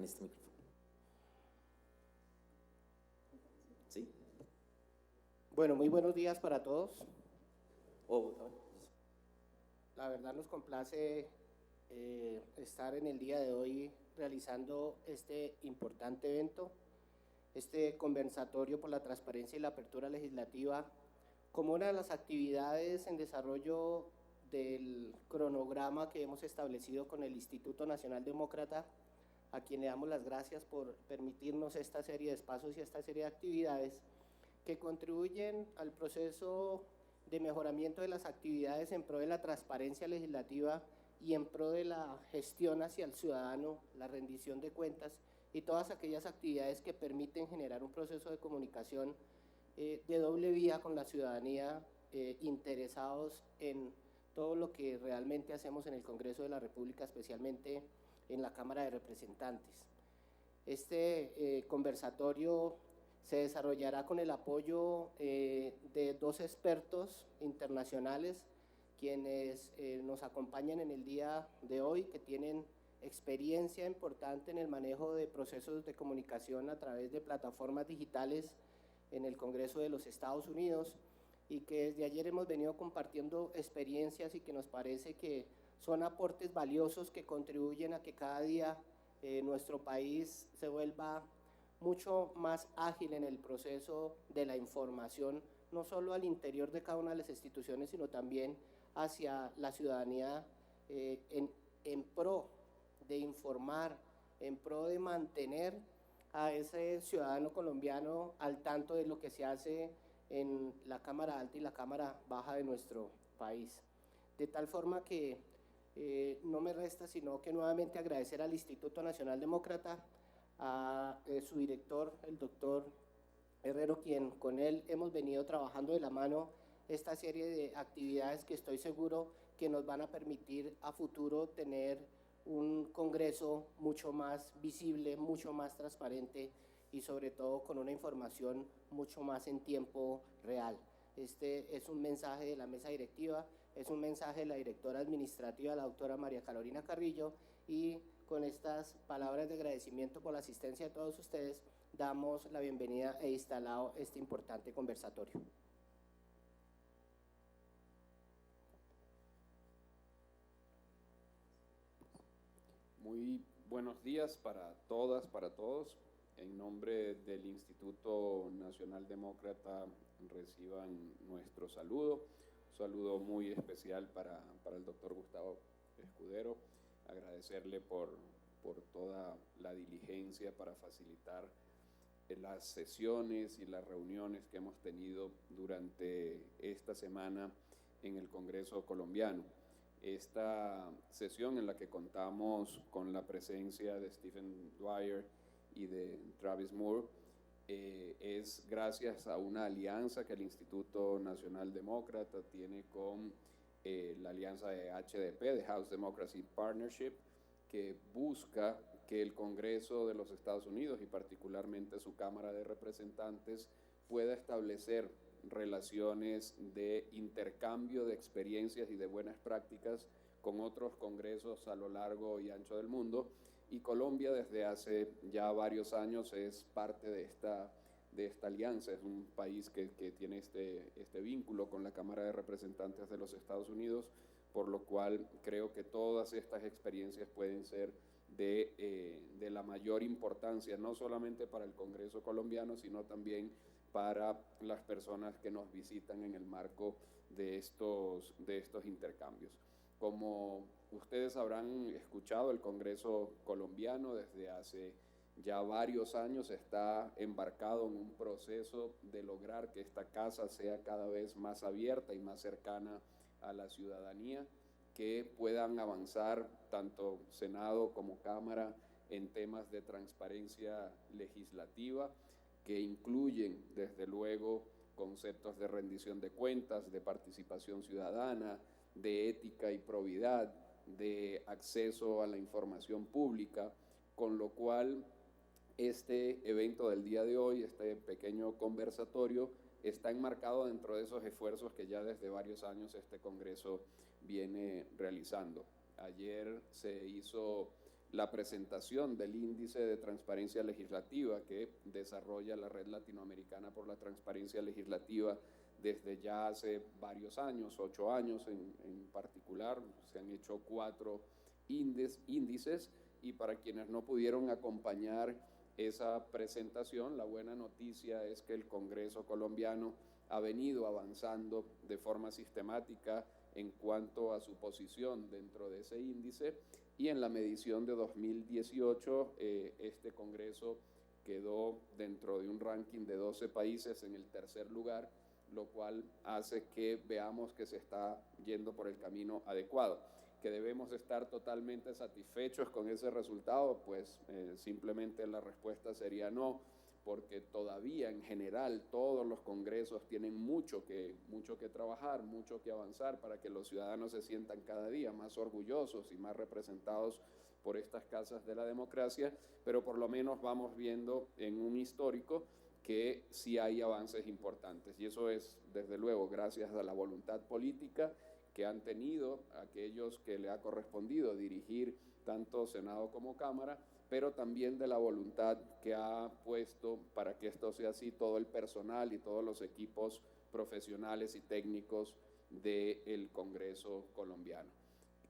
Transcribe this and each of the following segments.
en este micrófono. ¿Sí? Bueno, muy buenos días para todos. La verdad nos complace estar en el día de hoy realizando este importante evento, este conversatorio por la transparencia y la apertura legislativa, como una de las actividades en desarrollo del cronograma que hemos establecido con el Instituto Nacional Demócrata, a quien le damos las gracias por permitirnos esta serie de espacios y esta serie de actividades que contribuyen al proceso de mejoramiento de las actividades en pro de la transparencia legislativa y en pro de la gestión hacia el ciudadano, la rendición de cuentas y todas aquellas actividades que permiten generar un proceso de comunicación de doble vía con la ciudadanía, interesados en todo lo que realmente hacemos en el Congreso de la República, especialmente en la Cámara de Representantes. Este conversatorio se desarrollará con el apoyo de dos expertos internacionales quienes nos acompañan en el día de hoy, que tienen experiencia importante en el manejo de procesos de comunicación a través de plataformas digitales en el Congreso de los Estados Unidos, y que desde ayer hemos venido compartiendo experiencias y que nos parece que son aportes valiosos que contribuyen a que cada día nuestro país se vuelva mucho más ágil en el proceso de la información, no solo al interior de cada una de las instituciones, sino también hacia la ciudadanía, en pro de informar, en pro de mantener a ese ciudadano colombiano al tanto de lo que se hace en la Cámara Alta y la Cámara Baja de nuestro país. De tal forma que no me resta sino que nuevamente agradecer al Instituto Nacional Demócrata, a su director, el doctor Herrero, quien con él hemos venido trabajando de la mano esta serie de actividades que estoy seguro que nos van a permitir a futuro tener un Congreso mucho más visible, mucho más transparente y sobre todo con una información mucho más en tiempo real. Este es un mensaje de la mesa directiva, es un mensaje de la directora administrativa, la doctora María Carolina Carrillo, y con estas palabras de agradecimiento por la asistencia de todos ustedes, damos la bienvenida e instalado este importante conversatorio. Muy buenos días para todas, para todos. En nombre del Instituto Nacional Demócrata reciban nuestro saludo. Un saludo muy especial para el doctor Gustavo Escudero. Agradecerle por toda la diligencia para facilitar las sesiones y las reuniones que hemos tenido durante esta semana en el Congreso colombiano. Esta sesión en la que contamos con la presencia de Stephen Dwyer y de Travis Moore es gracias a una alianza que el Instituto Nacional Demócrata tiene con la alianza de HDP, de House Democracy Partnership, que busca que el Congreso de los Estados Unidos y particularmente su Cámara de Representantes pueda establecer relaciones de intercambio de experiencias y de buenas prácticas con otros congresos a lo largo y ancho del mundo, y Colombia desde hace ya varios años es parte de esta alianza. Es un país que tiene este vínculo con la Cámara de Representantes de los Estados Unidos, por lo cual creo que todas estas experiencias pueden ser de la mayor importancia, no solamente para el Congreso colombiano, sino también para las personas que nos visitan en el marco de estos intercambios. Como ustedes habrán escuchado, el Congreso colombiano desde hace ya varios años está embarcado en un proceso de lograr que esta casa sea cada vez más abierta y más cercana a la ciudadanía, que puedan avanzar tanto Senado como Cámara en temas de transparencia legislativa, que incluyen desde luego conceptos de rendición de cuentas, de participación ciudadana, de ética y probidad, de acceso a la información pública, con lo cual este evento del día de hoy, este pequeño conversatorio, está enmarcado dentro de esos esfuerzos que ya desde varios años este Congreso viene realizando. Ayer se hizo la presentación del índice de transparencia legislativa que desarrolla la Red Latinoamericana por la Transparencia Legislativa desde ya hace varios años, 8 años en particular. Se han hecho 4 índices, y para quienes no pudieron acompañar esa presentación, la buena noticia es que el Congreso colombiano ha venido avanzando de forma sistemática en cuanto a su posición dentro de ese índice, y en la medición de 2018 este Congreso quedó dentro de un ranking de 12 países en el tercer lugar, lo cual hace que veamos que se está yendo por el camino adecuado. Que debemos estar totalmente satisfechos con ese resultado, pues simplemente la respuesta sería no, porque todavía en general todos los congresos tienen mucho que trabajar, mucho que avanzar para que los ciudadanos se sientan cada día más orgullosos y más representados por estas casas de la democracia, pero por lo menos vamos viendo en un histórico que sí hay avances importantes, y eso es desde luego gracias a la voluntad política que han tenido aquellos que le ha correspondido dirigir tanto Senado como Cámara, pero también de la voluntad que ha puesto para que esto sea así todo el personal y todos los equipos profesionales y técnicos del Congreso colombiano.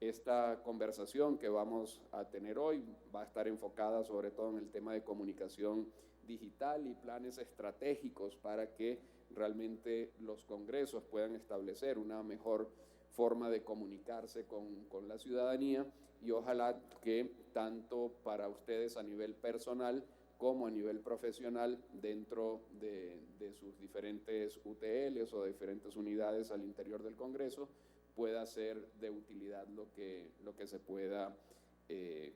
Esta conversación que vamos a tener hoy va a estar enfocada sobre todo en el tema de comunicación digital y planes estratégicos para que realmente los congresos puedan establecer una mejor forma de comunicarse con la ciudadanía, y ojalá que tanto para ustedes a nivel personal como a nivel profesional dentro de sus diferentes UTLs o diferentes unidades al interior del Congreso pueda ser de utilidad lo que se pueda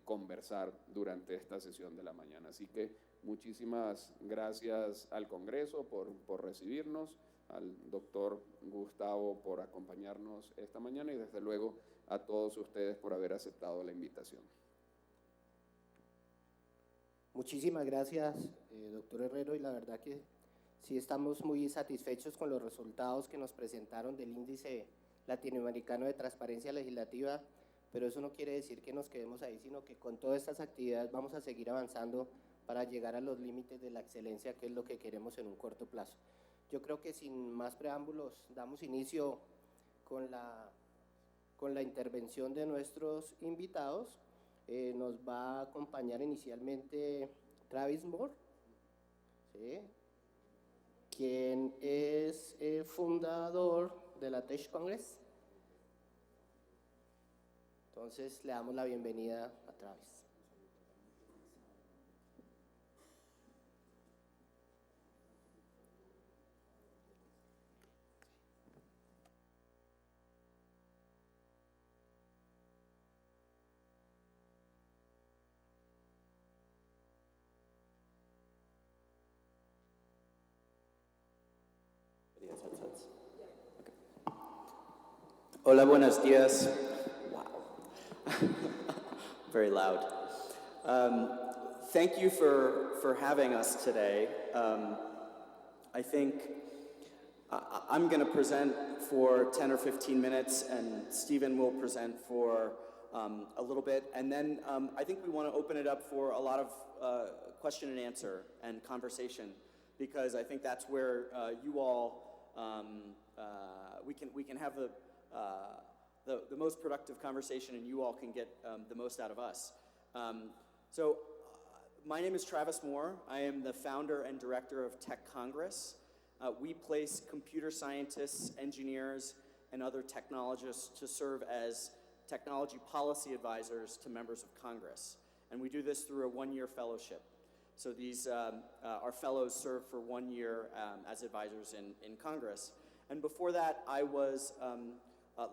conversar durante esta sesión de la mañana. Así que muchísimas gracias al Congreso por recibirnos, al doctor Gustavo por acompañarnos esta mañana, y desde luego a todos ustedes por haber aceptado la invitación. Muchísimas gracias, doctor Herrero, y la verdad que sí estamos muy satisfechos con los resultados que nos presentaron del Índice Latinoamericano de Transparencia Legislativa, pero eso no quiere decir que nos quedemos ahí, sino que con todas estas actividades vamos a seguir avanzando para llegar a los límites de la excelencia, que es lo que queremos en un corto plazo. Yo creo que sin más preámbulos damos inicio con la intervención de nuestros invitados. Nos va a acompañar inicialmente Travis Moore, ¿sí?, quien es fundador de la Tech Congress. Entonces le damos la bienvenida a Travis. Hola, buenos días. Wow. Very loud. Thank you for having us today. I think I'm going to present for 10 or 15 minutes, and Stephen will present for a little bit. And then I think we want to open it up for a lot of question and answer and conversation, because I think that's where you all, we can have the most productive conversation, and you all can get the most out of us. My name is Travis Moore. I am the founder and director of Tech Congress. We place computer scientists, engineers, and other technologists to serve as technology policy advisors to members of Congress. And we do this through a one-year fellowship. So these, our fellows serve for 1 year as advisors in Congress. And before that, I was,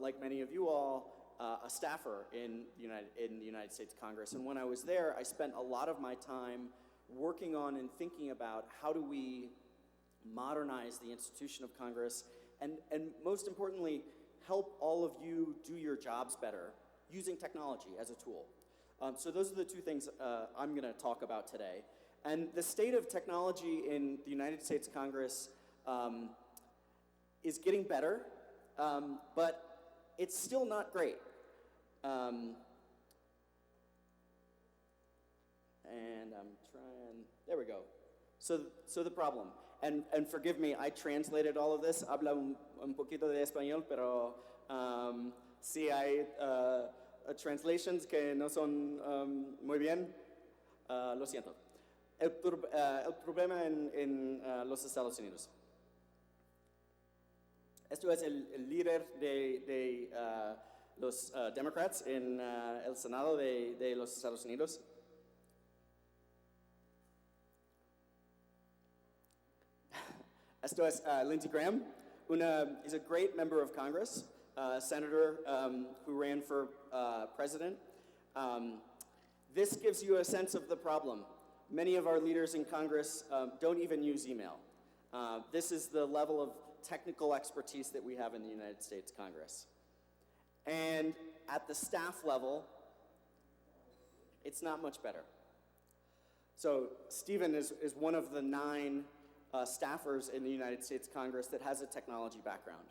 like many of you all, a staffer in the United States Congress. And when I was there, I spent a lot of my time working on and thinking about how do we modernize the institution of Congress, and most importantly, help all of you do your jobs better using technology as a tool. So those are the two things I'm going to talk about today. And the state of technology in the United States Congress is getting better, but it's still not great. and I'm trying, there we go. So the problem, and forgive me, I translated all of this, habla un poquito de español, pero si hay translations que no son muy bien, lo siento. El problema en los Estados Unidos. Esto es el líder de los Democrats en el Senado de los Estados Unidos. Esto es Lindsey Graham. He's a great member of Congress, senator who ran for president. This gives you a sense of the problem. Many of our leaders in Congress don't even use email. This is the level of technical expertise that we have in the United States Congress. And at the staff level, it's not much better. So Stephen is one of the 9 staffers in the United States Congress that has a technology background,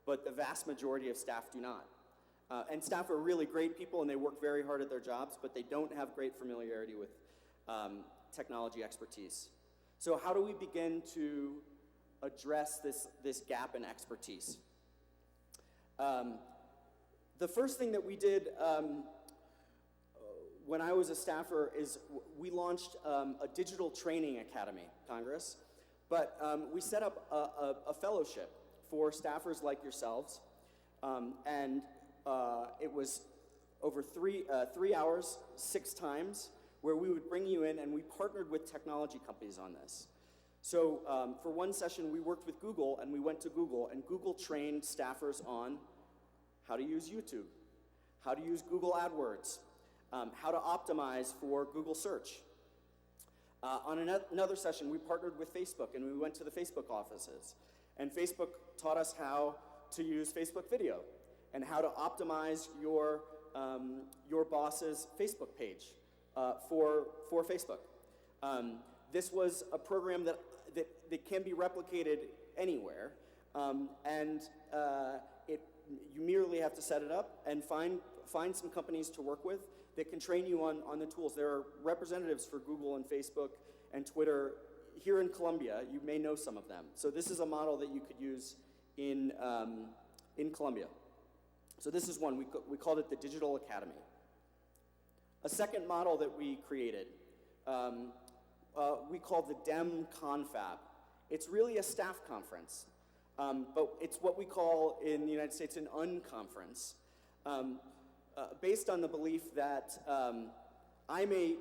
but the vast majority of staff do not. And staff are really great people and they work very hard at their jobs, but they don't have great familiarity with technology expertise. So how do we begin to address this gap in expertise? The first thing that we did when I was a staffer is we launched a digital training academy, Congress, but we set up a fellowship for staffers like yourselves, and it was over 3 hours, 6 times, where we would bring you in and we partnered with technology companies on this. So for one session, we worked with Google and we went to Google and Google trained staffers on how to use YouTube, how to use Google AdWords, how to optimize for Google search. On another session, we partnered with Facebook and we went to the Facebook offices. And Facebook taught us how to use Facebook video and how to optimize your boss's Facebook page for Facebook. This was a program that can be replicated anywhere, and you merely have to set it up and find some companies to work with that can train you on the tools. There are representatives for Google and Facebook and Twitter here in Colombia. You may know some of them. So this is a model that you could use in Colombia. So this is one. We called it the Digital Academy. A second model that we created, we called the DEM Confab. It's really a staff conference, but it's what we call in the United States an unconference, based on the belief that I may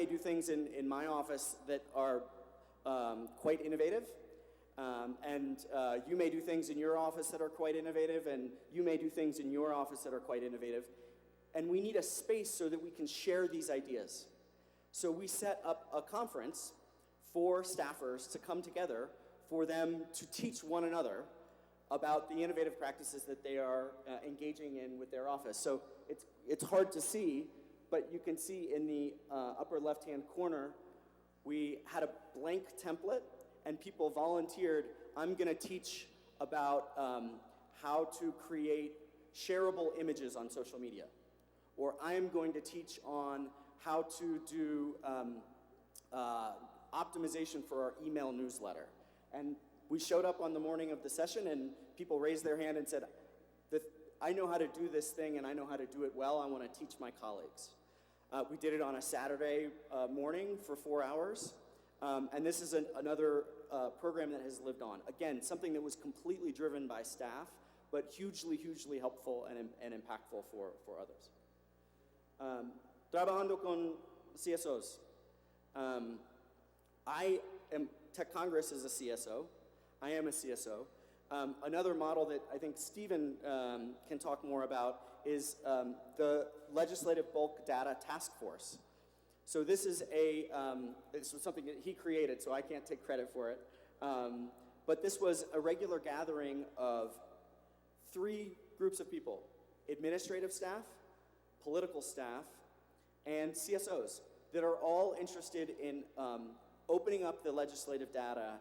do things in my office that are quite innovative, and you may do things in your office that are quite innovative, and you may do things in your office that are quite innovative. And we need a space so that we can share these ideas. So we set up a conference for staffers to come together for them to teach one another about the innovative practices that they are engaging in with their office. So it's hard to see, but you can see in the upper left-hand corner, we had a blank template and people volunteered. I'm gonna teach about how to create shareable images on social media. Or I am going to teach on how to do optimization for our email newsletter. And we showed up on the morning of the session and people raised their hand and said, I know how to do this thing and I know how to do it well, I want to teach my colleagues. We did it on a Saturday morning for 4 hours. And this is another program that has lived on. Again, something that was completely driven by staff, but hugely, hugely helpful and impactful for others. Trabajando con CSOs. Tech Congress is a CSO. I am a CSO. Another model that I think Stephen can talk more about is the Legislative Bulk Data Task Force. So this is this was something that he created, so I can't take credit for it. But this was a regular gathering of 3 groups of people: administrative staff, political staff, and CSOs that are all interested in opening up the legislative data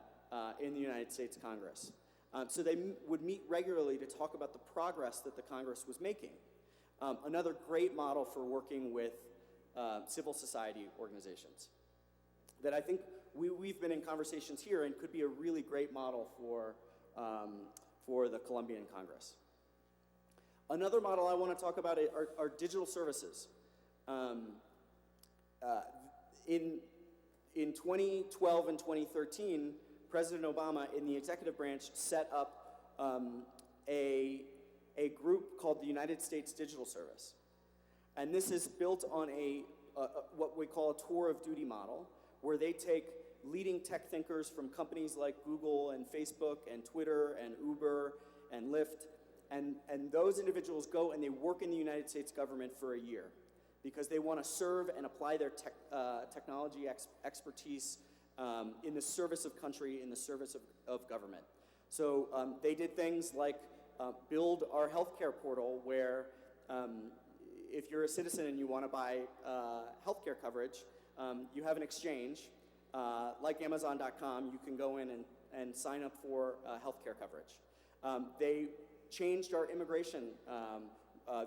in the United States Congress. So they would meet regularly to talk about the progress that the Congress was making. Another great model for working with civil society organizations that I think we've been in conversations here and could be a really great model for the Colombian Congress. Another model I want to talk about are digital services. In 2012 and 2013, President Obama in the executive branch set up a group called the United States Digital Service. And this is built on what we call a tour of duty model, where they take leading tech thinkers from companies like Google and Facebook and Twitter and Uber and Lyft, and those individuals go and they work in the United States government for a year because they want to serve and apply their technology expertise in the service of country, in the service of government. So they did things like build our healthcare portal where if you're a citizen and you want to buy healthcare coverage, you have an exchange. Like Amazon.com, you can go in and sign up for healthcare coverage. They changed our immigration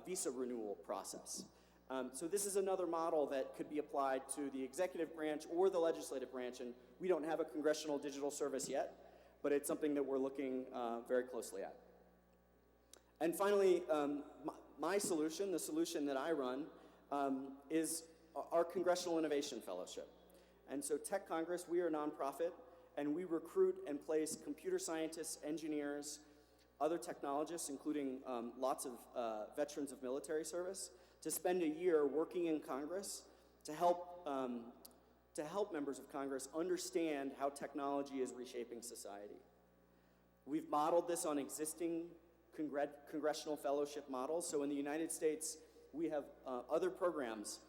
visa renewal process. So this is another model that could be applied to the executive branch or the legislative branch, and we don't have a congressional digital service yet, but it's something that we're looking very closely at. And finally, my solution, the solution that I run, is our Congressional Innovation Fellowship. And so Tech Congress, we are a nonprofit, and we recruit and place computer scientists, engineers, other technologists, including lots of veterans of military service, to spend a year working in Congress to help members of Congress understand how technology is reshaping society. We've modeled this on existing congressional fellowship models. So in the United States, we have other programs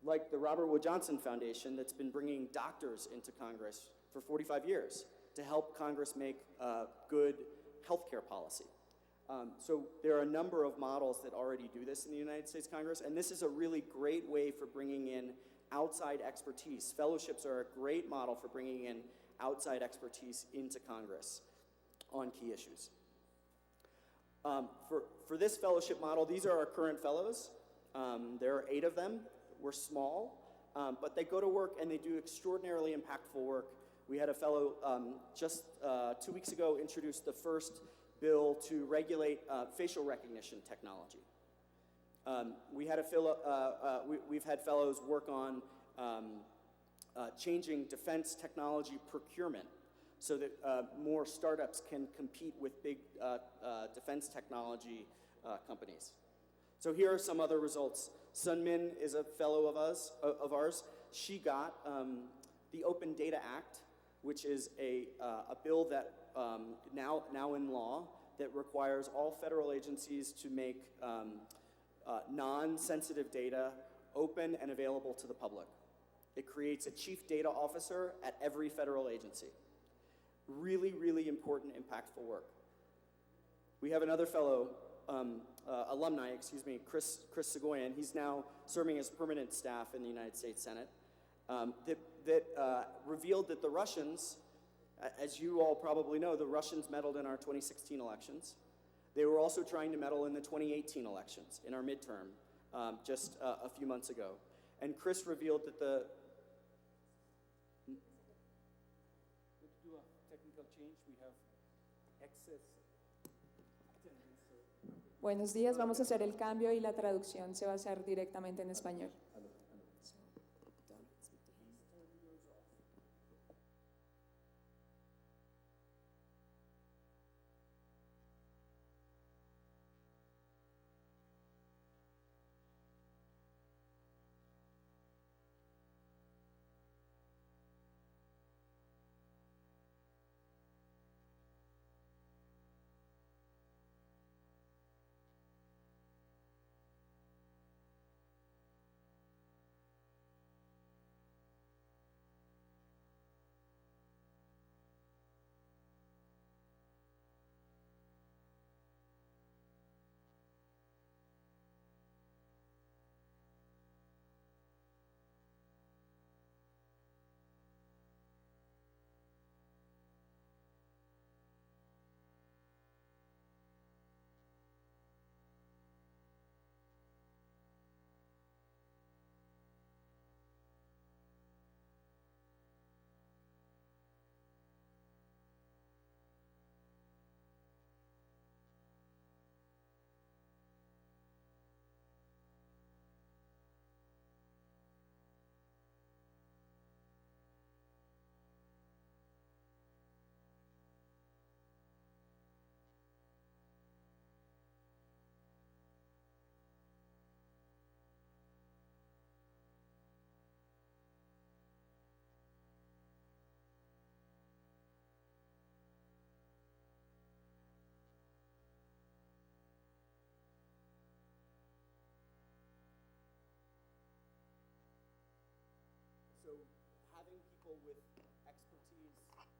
like the Robert Wood Johnson Foundation that's been bringing doctors into Congress for 45 years to help Congress make good healthcare policy. So there are a number of models that already do this in the United States Congress, and this is a really great way for bringing in outside expertise. Fellowships are a great model for bringing in outside expertise into Congress on key issues. For this fellowship model, these are our current fellows. There are 8 of them. We're small, but they go to work and they do extraordinarily impactful work. We had a fellow just 2 weeks ago introduce the first bill to regulate facial recognition technology. We've had fellows work on changing defense technology procurement so that more startups can compete with big defense technology companies. So here are some other results. Sun Min is a fellow of ours. She got the Open Data Act, which is a bill that now in law that requires all federal agencies to make non-sensitive data open and available to the public. It creates a chief data officer at every federal agency. Really, really important, impactful work. We have another fellow, alumni, Chris Segoyan. He's now serving as permanent staff in the United States Senate. That revealed that the Russians, as you all probably know, the Russians meddled in our 2016 elections. They were also trying to meddle in the 2018 elections, in our midterm, just a few months ago. And Chris revealed that the... Let's do a technical change. We have excess attendance. Buenos días, vamos a hacer el cambio y la traducción se va a hacer directamente en español.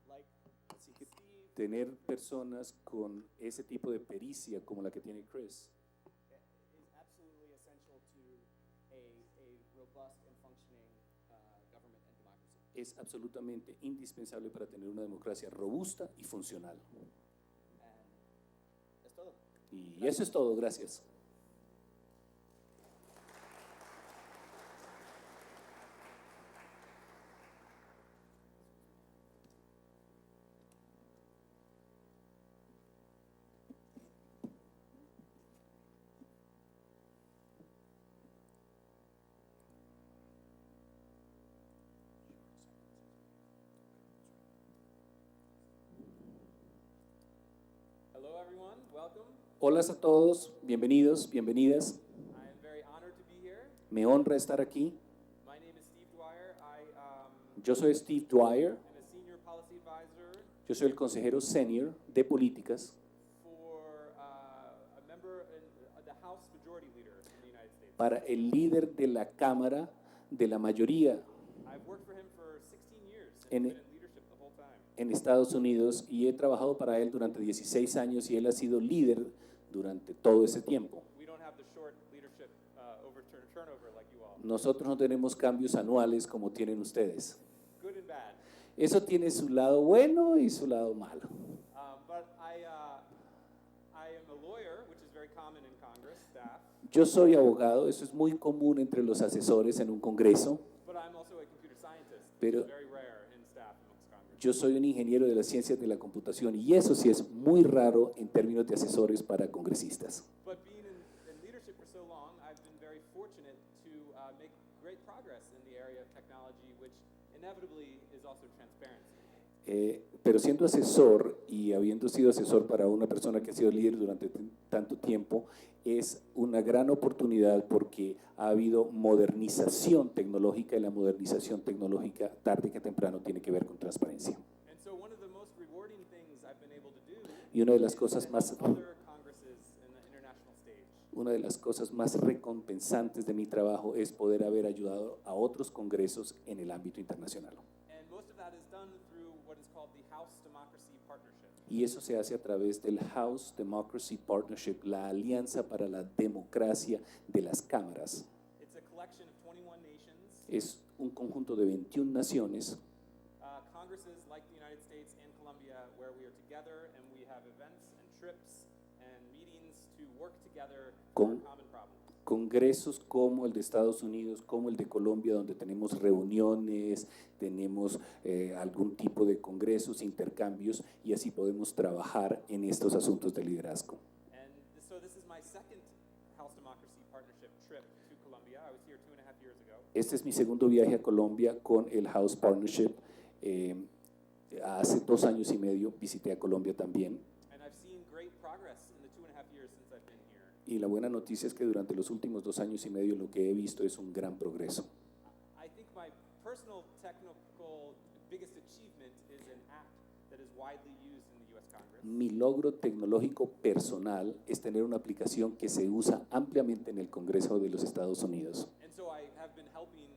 like Así que Steve, tener personas con ese tipo de pericia como la que tiene Chris is absolutely essential to a robust and functioning government and democracy. es absolutamente indispensable para tener una democracia robusta y funcional. Es todo. Y eso es todo, gracias. Hello everyone, welcome. Hola a todos, bienvenidos, bienvenidas. I am very honored to be here. Me honra estar aquí. My name is Steve Dwyer. Yo soy Steve Dwyer, am a senior policy advisor yo soy el consejero senior de políticas for a member in the House Majority Leader in the United States. para el líder de la Cámara de la mayoría I've worked for him for 16 years and En- been in leadership the whole time. en Estados Unidos y he trabajado para él durante 16 años y él ha sido líder durante todo ese tiempo. We don't have the short leadership turnover like you all. Nosotros no tenemos cambios anuales como tienen ustedes. Good and bad. Eso tiene su lado bueno y su lado malo. But I am a lawyer, which is very common in Congress staff, Yo soy abogado, eso es muy común entre los asesores en un congreso. but I'm also a computer scientist, which Pero- is very rare in staff amongst Congress. Yo soy un ingeniero de las ciencias de la computación y eso sí es muy raro en términos de asesores para congresistas. But being in leadership for so long, I've been very fortunate to make great progress in the area of technology, which inevitably is also transparency. Pero siendo asesor y habiendo sido asesor para una persona que ha sido líder durante tanto tiempo, es una gran oportunidad porque ha habido modernización tecnológica y la modernización tecnológica tarde que temprano tiene que ver con transparencia. And so one of the most rewarding things I've been able to do Y una de las is cosas to más help other congresses in the international stage. Una de las cosas más recompensantes de mi trabajo es poder haber ayudado a otros congresos en el ámbito internacional. And most of that is done through what is called the House Democracy Partnership. Y eso se hace a través del House Democracy Partnership, la alianza para la democracia de las cámaras. It's a collection of 21 nations, Es un conjunto de 21 naciones, congresses like the United States and Colombia, where we are together and we have events and trips and meetings to work together Con- on common problems. congresos como el de Estados Unidos, como el de Colombia, donde tenemos reuniones, tenemos algún tipo de congresos, intercambios, y así podemos trabajar en estos asuntos de liderazgo. And so this is my second House Democracy Partnership trip to Colombia. I was here 2.5 years ago. Este es mi segundo viaje a Colombia con el House Partnership. Hace 2 años y medio visité a Colombia también. And I've seen great progress in the 2.5 years since I've been here. Y la buena noticia es que durante los últimos 2 años y medio lo que he visto es un gran progreso. I think my personal technical biggest achievement is an app that is widely used in the U.S. Congress. Mi logro tecnológico personal es tener una aplicación que se usa ampliamente en el Congreso de los Estados Unidos. And so I have been helping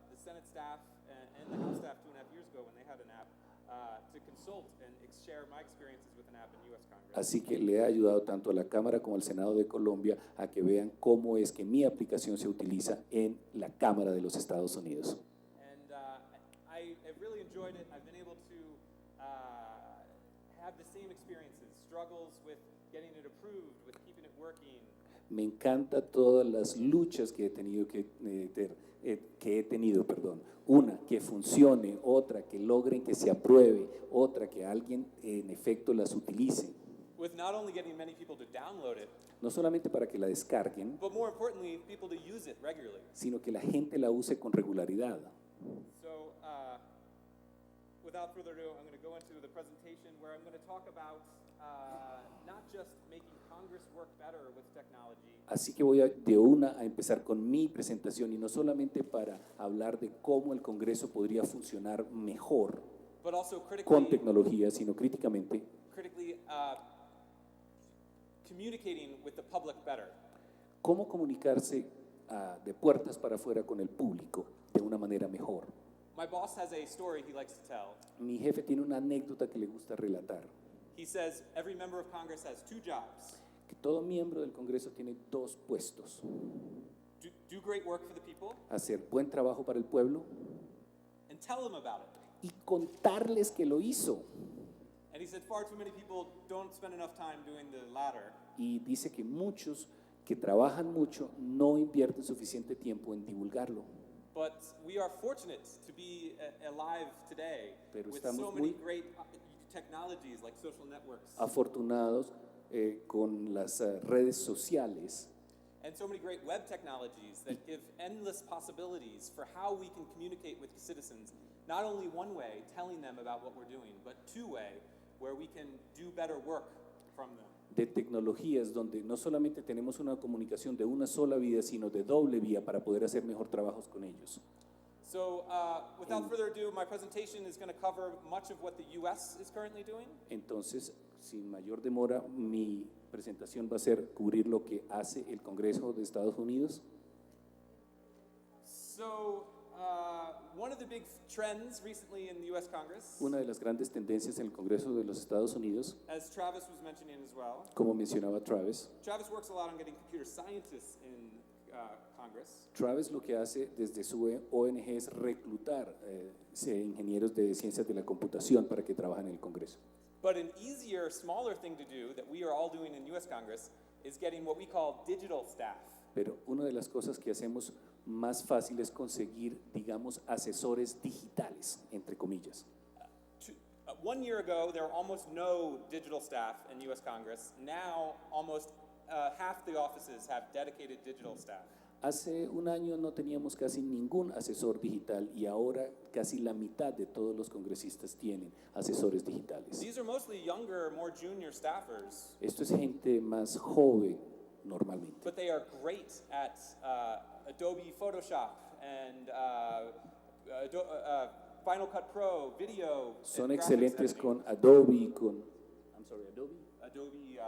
the Senate staff and the House staff 2.5 years ago when they had an app to consult and share my experiences with an app in U.S. Congress. Así que le he ayudado tanto a la Cámara como al Senado de Colombia a que vean cómo es que mi aplicación se utiliza en la Cámara de los Estados Unidos. And I have really enjoyed it. I've been able to have the same experiences, struggles with getting it approved, with keeping it working. Me encanta todas las luchas que he tenido Una, que funcione; otra, que logren que se apruebe; otra, que alguien en efecto las utilice. With not only getting many people to download it, No solamente para que la descarguen, but more importantly, people to use it regularly. sino que la gente la use con regularidad. So, without further ado, I'm going to go into the presentation where I'm going to talk about not just making Congress work better with technology, Así que voy de una a empezar con mi presentación, y no solamente para hablar de cómo el Congreso podría funcionar mejor but also con critically tecnología, sino críticamente communicating with the public better. cómo comunicarse de puertas para afuera con el público de una manera mejor. My boss has a story he likes to tell. Mi jefe tiene una anécdota que le gusta relatar, He says every member of Congress has 2 jobs. que todo miembro del Congreso tiene 2 puestos: Do great work for the people hacer buen trabajo para el pueblo and tell them about it. y contarles que lo hizo. And he said far too many people don't spend enough time doing the latter. Y dice que muchos que trabajan mucho no invierten suficiente tiempo en divulgarlo. But we are fortunate to be alive today Pero with estamos so many muy great technologies like social networks Afortunados con las redes sociales and so many great web technologies that give endless possibilities for how we can communicate with citizens, not only one way, telling them about what we're doing, but 2-way, where we can do better work from them. de tecnologías donde no solamente tenemos una comunicación de una sola vía, sino de doble vía para poder hacer mejor trabajos con ellos. So without further ado, my presentation is going to cover much of what the U.S. is currently doing. Entonces, sin mayor demora, mi presentación va a ser cubrir lo que hace el Congreso de Estados Unidos. So one of the big trends recently in the U.S. Congress, Una de las grandes tendencias en el Congreso de los Estados Unidos, as Travis was mentioning as well, como mencionaba Travis, Travis works a lot on getting computer scientists in Congress. Travis lo que hace desde su ONG es reclutar ingenieros de ciencias de la computación para que trabajen en el Congreso. But an easier, smaller thing to do that we are all doing in U.S. Congress is getting what we call digital staff. Pero una de las cosas que hacemos más fácil es conseguir, digamos, asesores digitales, entre comillas. 1 year ago, there were almost no digital staff in U.S. Congress. Now, almost half the offices have dedicated digital staff. Hace un año no teníamos casi ningún asesor digital y ahora casi la mitad de todos los congresistas tienen asesores digitales. These are mostly younger, more junior staffers, Esto es gente más joven normalmente, but they are great at Adobe Photoshop and Final Cut Pro, video. son and graphics excelentes editing. con Adobe, Adobe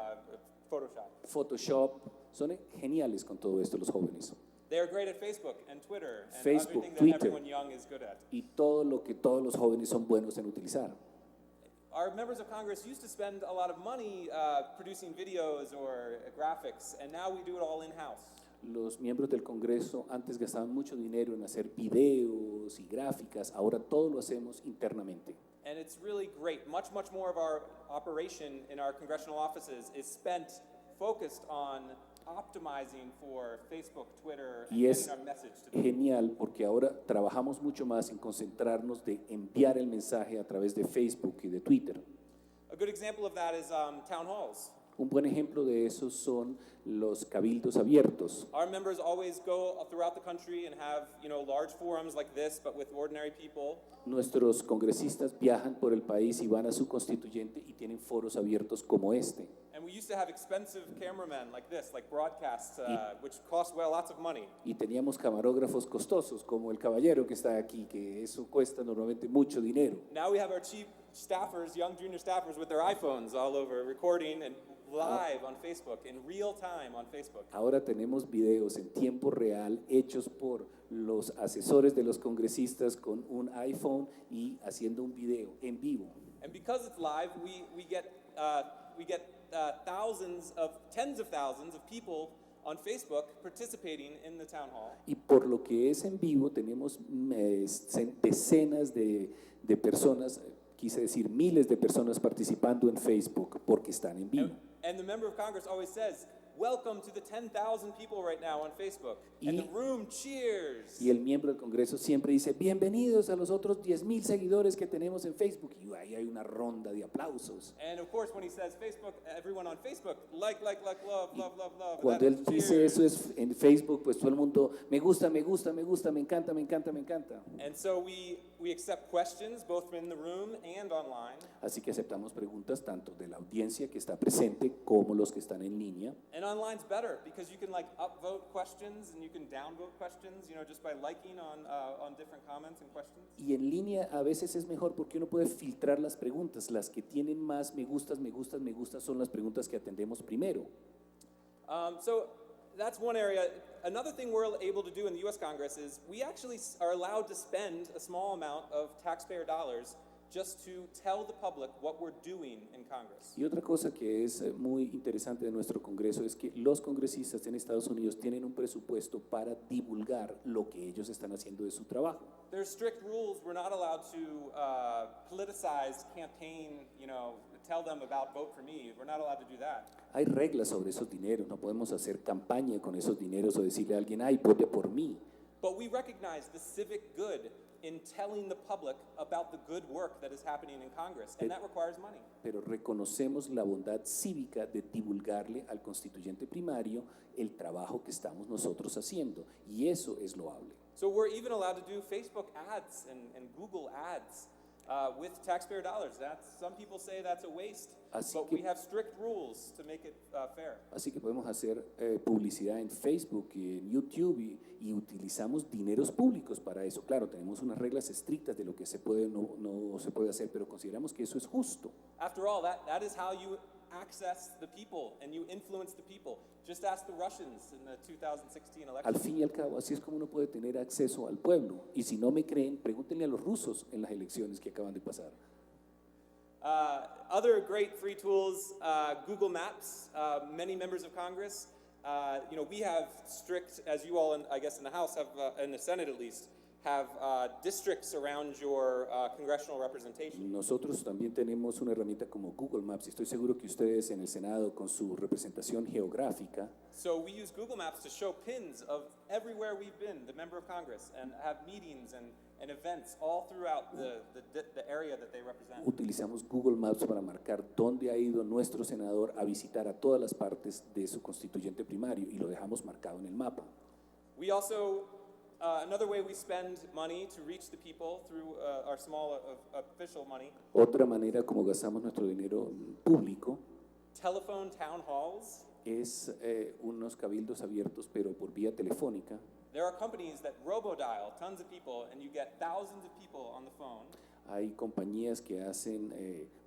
Photoshop. Photoshop, son geniales con todo esto los jóvenes. They are great at Facebook and Twitter and Facebook, everything that Twitter. everyone young is good at. Y todo lo que todos los jóvenes son buenos en utilizar. Our members of Congress used to spend a lot of money producing videos or graphics, and now we do it all in-house. Los miembros del Congreso antes gastaban mucho dinero en hacer videos y gráficas, ahora todo lo hacemos internamente. And it's really great. Much more of our operation in our congressional offices is spent focused on optimizing for Facebook, Twitter, and Y es getting our message to people. genial porque ahora trabajamos mucho más en concentrarnos de enviar el mensaje a través de Facebook y de Twitter. A good example of that is town halls. Un buen ejemplo de eso son los cabildos abiertos. Our members always go throughout the country and have, large forums like this, but with ordinary people. Nuestros congresistas viajan por el país y van a su constituyente y tienen foros abiertos como este. And we used to have expensive cameramen like this, like broadcasts, which cost lots of money. Y teníamos camarógrafos costosos como el caballero que está aquí, que eso cuesta normalmente mucho dinero. Now we have our cheap staffers, young junior staffers with their iPhones all over, recording and live on Facebook, in real time on Facebook. Ahora tenemos videos en tiempo real hechos por los asesores de los congresistas con un iPhone y haciendo un video en vivo. And because it's live, we get tens of thousands of people on Facebook participating in the town hall. Y por lo que es en vivo tenemos decenas de personas, quise decir miles de personas participando en Facebook porque están en vivo. And the member of Congress always says, "Welcome to the 10,000 people right now on Facebook." And the room cheers. Y el miembro del Congreso siempre dice, bienvenidos a los otros 10,000 seguidores que tenemos en Facebook. Y ahí hay una ronda de aplausos. And of course, when he says Facebook, everyone on Facebook, like, love. Cuando And él that dice cheers. eso es en Facebook, pues todo el mundo, me gusta, me encanta. And so we accept questions both in the room and online. Así que aceptamos preguntas tanto de la audiencia que está presente como los que están en línea. And online's better because you can upvote questions and you can downvote questions, just by liking on different comments and questions. Y en línea a veces es mejor porque uno puede filtrar las preguntas. Las que tienen más me gustas son las preguntas que atendemos primero. So That's one area. Another thing we're able to do in the U.S. Congress is we actually are allowed to spend a small amount of taxpayer dollars just to tell the public what we're doing in Congress. Y otra cosa que es muy interesante de nuestro Congreso es que los congresistas en Estados Unidos tienen un presupuesto para divulgar lo que ellos están haciendo de su trabajo. There's strict rules. We're not allowed to politicize campaign, tell them about vote for me. We're not allowed to do that. Hay reglas sobre esos dineros, no podemos hacer campaña con esos dineros o decirle a alguien, ay, vote por mí. But we recognize the civic good in telling the public about the good work that is happening in Congress, and that requires money. Pero reconocemos la bondad cívica de divulgarle al constituyente primario el trabajo que estamos nosotros haciendo, y eso es loable. So we're even allowed to do Facebook ads and Google ads with taxpayer dollars. Some people say that's a waste, but we have strict rules to make it fair. Así que podemos hacer publicidad en Facebook y en YouTube y utilizamos dineros públicos para eso. Claro, tenemos unas reglas estrictas de lo que se puede o no se puede hacer, pero consideramos que eso es justo. After all, that is how you access the people and you influence the people. Just ask the Russians in the 2016 election. Al fin y al cabo, así es como uno puede tener acceso al pueblo. Y si no me creen, pregúntenle a los rusos en las elecciones que acaban de pasar. Other great free tools, Google Maps. Many members of Congress, we have strict, as you all, I guess, in the House have, in the Senate at least, have districts around your congressional representation. Nosotros también tenemos una herramienta como Google Maps y estoy seguro que ustedes en el Senado con su representación geográfica. So we use Google Maps to show pins of everywhere we've been, the member of Congress, and have meetings and events all throughout the area that they represent. Utilizamos Google Maps para marcar dónde ha ido nuestro senador a visitar a todas las partes de su constituyente primario y lo dejamos marcado en el mapa. We also another way we spend money to reach the people through our small official money. Otra manera como gastamos nuestro dinero público Telephone town halls. es unos cabildos abiertos pero por vía telefónica. There are companies that robo-dial tons of people and you get thousands of people on the phone. Hay compañías que hacen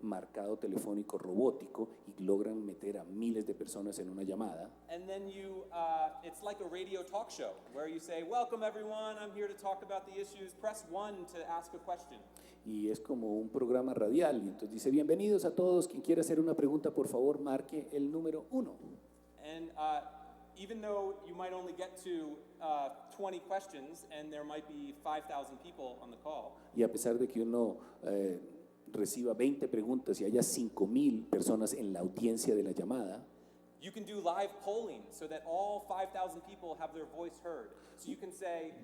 marcado telefónico robótico y logran meter a miles de personas en una llamada. And then it's like a radio talk show where you say, welcome everyone, I'm here to talk about the issues. Press 1 to ask a question. Y es como un programa radial. Y entonces dice, bienvenidos a todos, quien quiera hacer una pregunta, por favor, marque el número 1. And even though you might only get to 20 questions and there might be 5,000 people on the call. Y a pesar de que uno reciba 20 preguntas y haya 5,000 personas en la audiencia de la llamada, you can do live polling so that all 5,000 people have their voice heard. So you can say,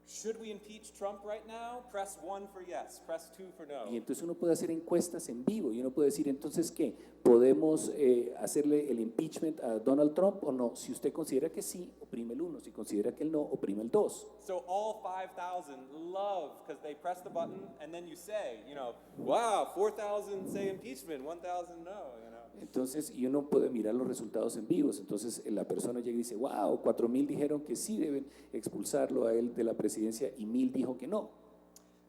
should we impeach Trump right now? Press 1 for yes, press 2 for no. y entonces uno puede hacer encuestas en vivo y uno puede decir, entonces, ¿qué? ¿Podemos hacerle el impeachment a Donald Trump o no? Si usted considera que sí, oprime el 1. Si considera que el no, oprime el 2. So all 5,000 love because they press the button and then you say, wow, 4,000 say impeachment, 1,000 no, Entonces, y uno puede mirar los resultados en vivos. Entonces, la persona llega y dice, wow, 4,000 dijeron que sí deben expulsarlo a él de la presidencia y 1,000 dijo que no.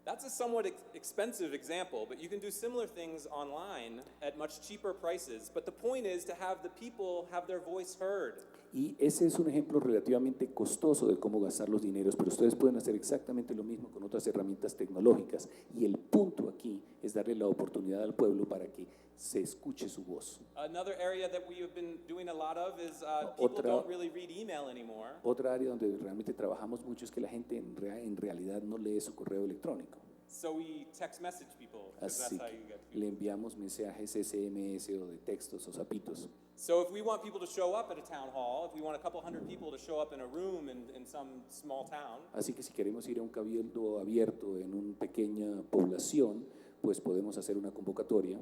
That's a somewhat expensive example, but you can do similar things online at much cheaper prices. But the point is to have the people have their voice heard. Y ese es un ejemplo relativamente costoso de cómo gastar los dineros, pero ustedes pueden hacer exactamente lo mismo con otras herramientas tecnológicas. Y el punto aquí es darle la oportunidad al pueblo para que se escuche su voz. Another area that we have been doing a lot of is people don't really read email anymore. Otra área donde realmente trabajamos mucho es que la gente en realidad no lee su correo electrónico. So we text message people because Así that's how you que get people. le enviamos mensajes SMS o de textos o zapitos. So if we want people to show up at a town hall, if we want a couple hundred people to show up in a room in some small town, Así que si queremos ir a un cabildo abierto en una pequeña población, pues podemos hacer una convocatoria.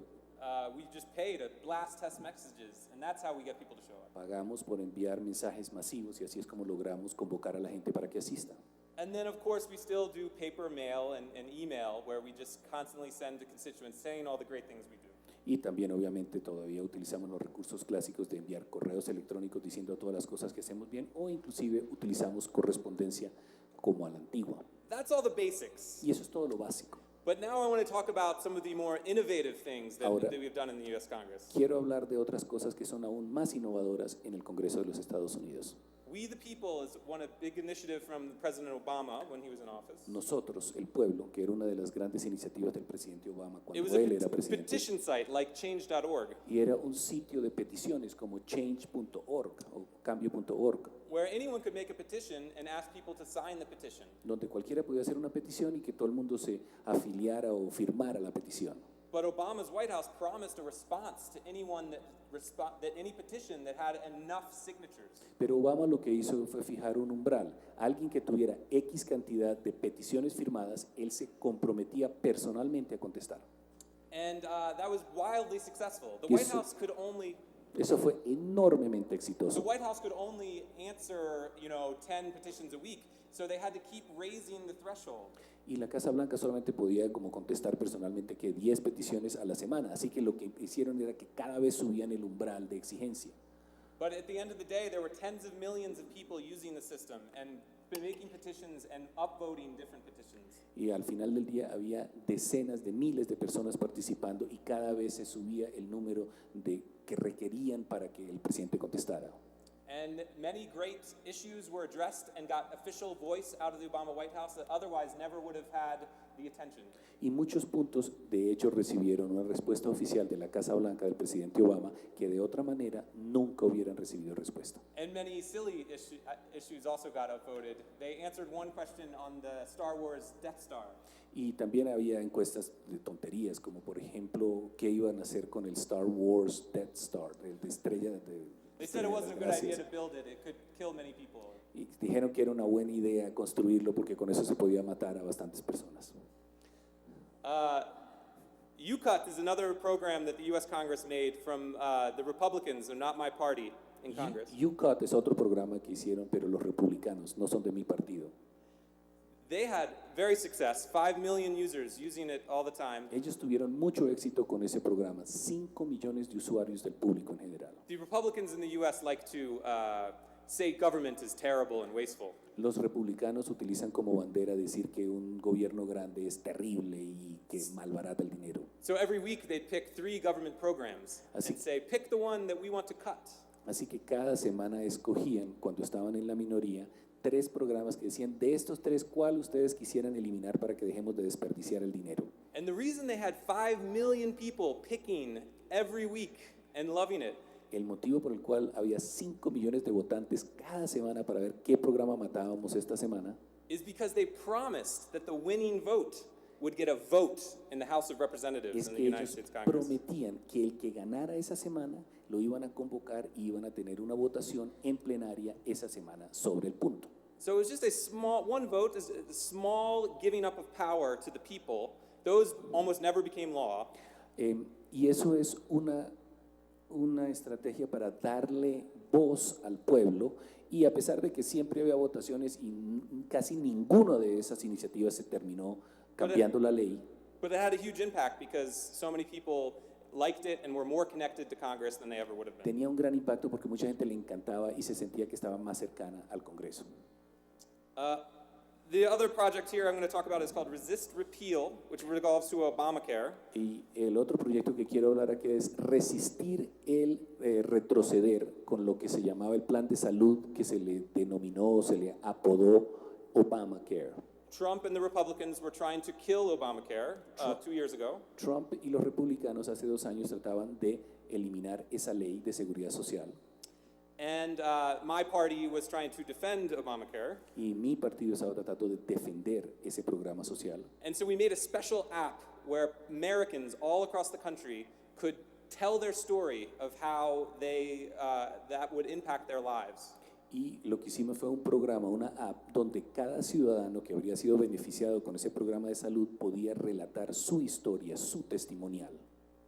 we just pay to blast test messages, and that's how we get people to show up. Pagamos por enviar mensajes masivos y así es como logramos convocar a la gente para que asista. And then, of course, we still do paper mail and email, where we just constantly send to constituents saying all the great things we do. Y también obviamente todavía utilizamos los recursos clásicos de enviar correos electrónicos diciendo todas las cosas que hacemos bien o inclusive utilizamos correspondencia como a la antigua. That's all the basics. Y eso es todo lo básico. But now I want to talk about some of the more innovative things that Ahora, we've done in the U.S. Congress. Quiero hablar de otras cosas que son aún más innovadoras en el Congreso de los Estados Unidos. We the People is one big initiative from President Obama when he was in office. Nosotros, el pueblo, que era una de las grandes iniciativas del presidente Obama It cuando was a él era presidente, petition site like change.org, y era un sitio de peticiones como change.org o cambio.org, where anyone could make a petition and ask people to sign the petition. donde cualquiera podía hacer una petición y que todo el mundo se afiliara o firmara la petición. But Obama's White House promised a response to anyone that any petition that had enough signatures. Pero Obama lo que hizo fue fijar un umbral. Alguien que tuviera X cantidad de peticiones firmadas, él se comprometía personalmente a contestar. And that was wildly successful. The Y White eso- House could only Eso fue enormemente the exitoso. White House could only answer, 10 petitions a week, so they had to keep raising the threshold. Y la Casa Blanca solamente podía como contestar personalmente que 10 peticiones a la semana. Así que lo que hicieron era que cada vez subían el umbral de exigencia. But at the end of the day, there were tens of millions of people using the system and making petitions and upvoting different petitions. Y al final del día había decenas de miles de personas participando y cada vez se subía el número de que requerían para que el presidente contestara. And many great issues were addressed and got official voice out of the Obama White House that otherwise never would have had the attention. Y muchos puntos, de hecho, recibieron una respuesta oficial de la Casa Blanca del presidente Obama que de otra manera nunca hubieran recibido respuesta. And many silly issues also got outvoted. They answered one question on the Star Wars Death Star. Y también había encuestas de tonterías, como por ejemplo, qué iban a hacer con el Star Wars Death Star, el de estrella de... They said it wasn't a good idea Gracias. to build it. It could kill many people. Y dijeron que era una buena idea construirlo porque con eso se podía matar a bastantes personas. UCUT is another program that the U.S. Congress made from the Republicans, or not my party, in Congress. UCUT es otro programa que hicieron, pero los republicanos no son de mi partido. They had very success, 5 million users using it all the time. Ellos tuvieron mucho éxito con ese programa, 5 millones de usuarios del público en general. The Republicans in the U.S. like to say government is terrible and wasteful. Los republicanos utilizan como bandera decir que un gobierno grande es terrible y que malbarata el dinero. So every week they'd pick 3 government programs Así- and say, pick the one that we want to cut. Así que cada semana escogían, cuando estaban en la minoría, 3 programas que decían, de estos 3, ¿cuál ustedes quisieran eliminar para que dejemos de desperdiciar el dinero? And the reason they had 5 million people picking every week and loving it El motivo por el cual había 5 millones de votantes cada semana para ver qué programa matábamos esta semana is because they promised that the winning vote would get a vote in the House of Representatives es in the que United ellos States Congress. prometían que el que ganara esa semana lo iban a convocar y iban a tener una votación en plenaria esa semana sobre el punto. So it was just one vote is a small giving up of power to the people. Those almost never became law. Y eso es una estrategia para darle voz al pueblo, y a pesar de que siempre había votaciones y casi ninguna de esas iniciativas se terminó cambiando la ley, But it had a huge impact because so many people liked it and were more connected to Congress than they ever would have been. tenía un gran impacto porque mucha gente le encantaba y se sentía que estaba más cercana al Congreso. The other project here I'm going to talk about is called Resist Repeal, which revolves to Obamacare. Y el otro proyecto que quiero hablar aquí es resistir el retroceder con lo que se llamaba el plan de salud que se le denominó, se le apodó Obamacare. Trump and the Republicans were trying to kill Obamacare 2 years ago. Trump y los republicanos hace 2 años trataban de eliminar esa ley de seguridad social. And my party was trying to defend Obamacare. Y mi partido estaba tratando de defender ese programa social. And so we made a special app where Americans all across the country could tell their story of how that would impact their lives. Y lo que hicimos fue un programa, una app, donde cada ciudadano que habría sido beneficiado con ese programa de salud podía relatar su historia, su testimonial.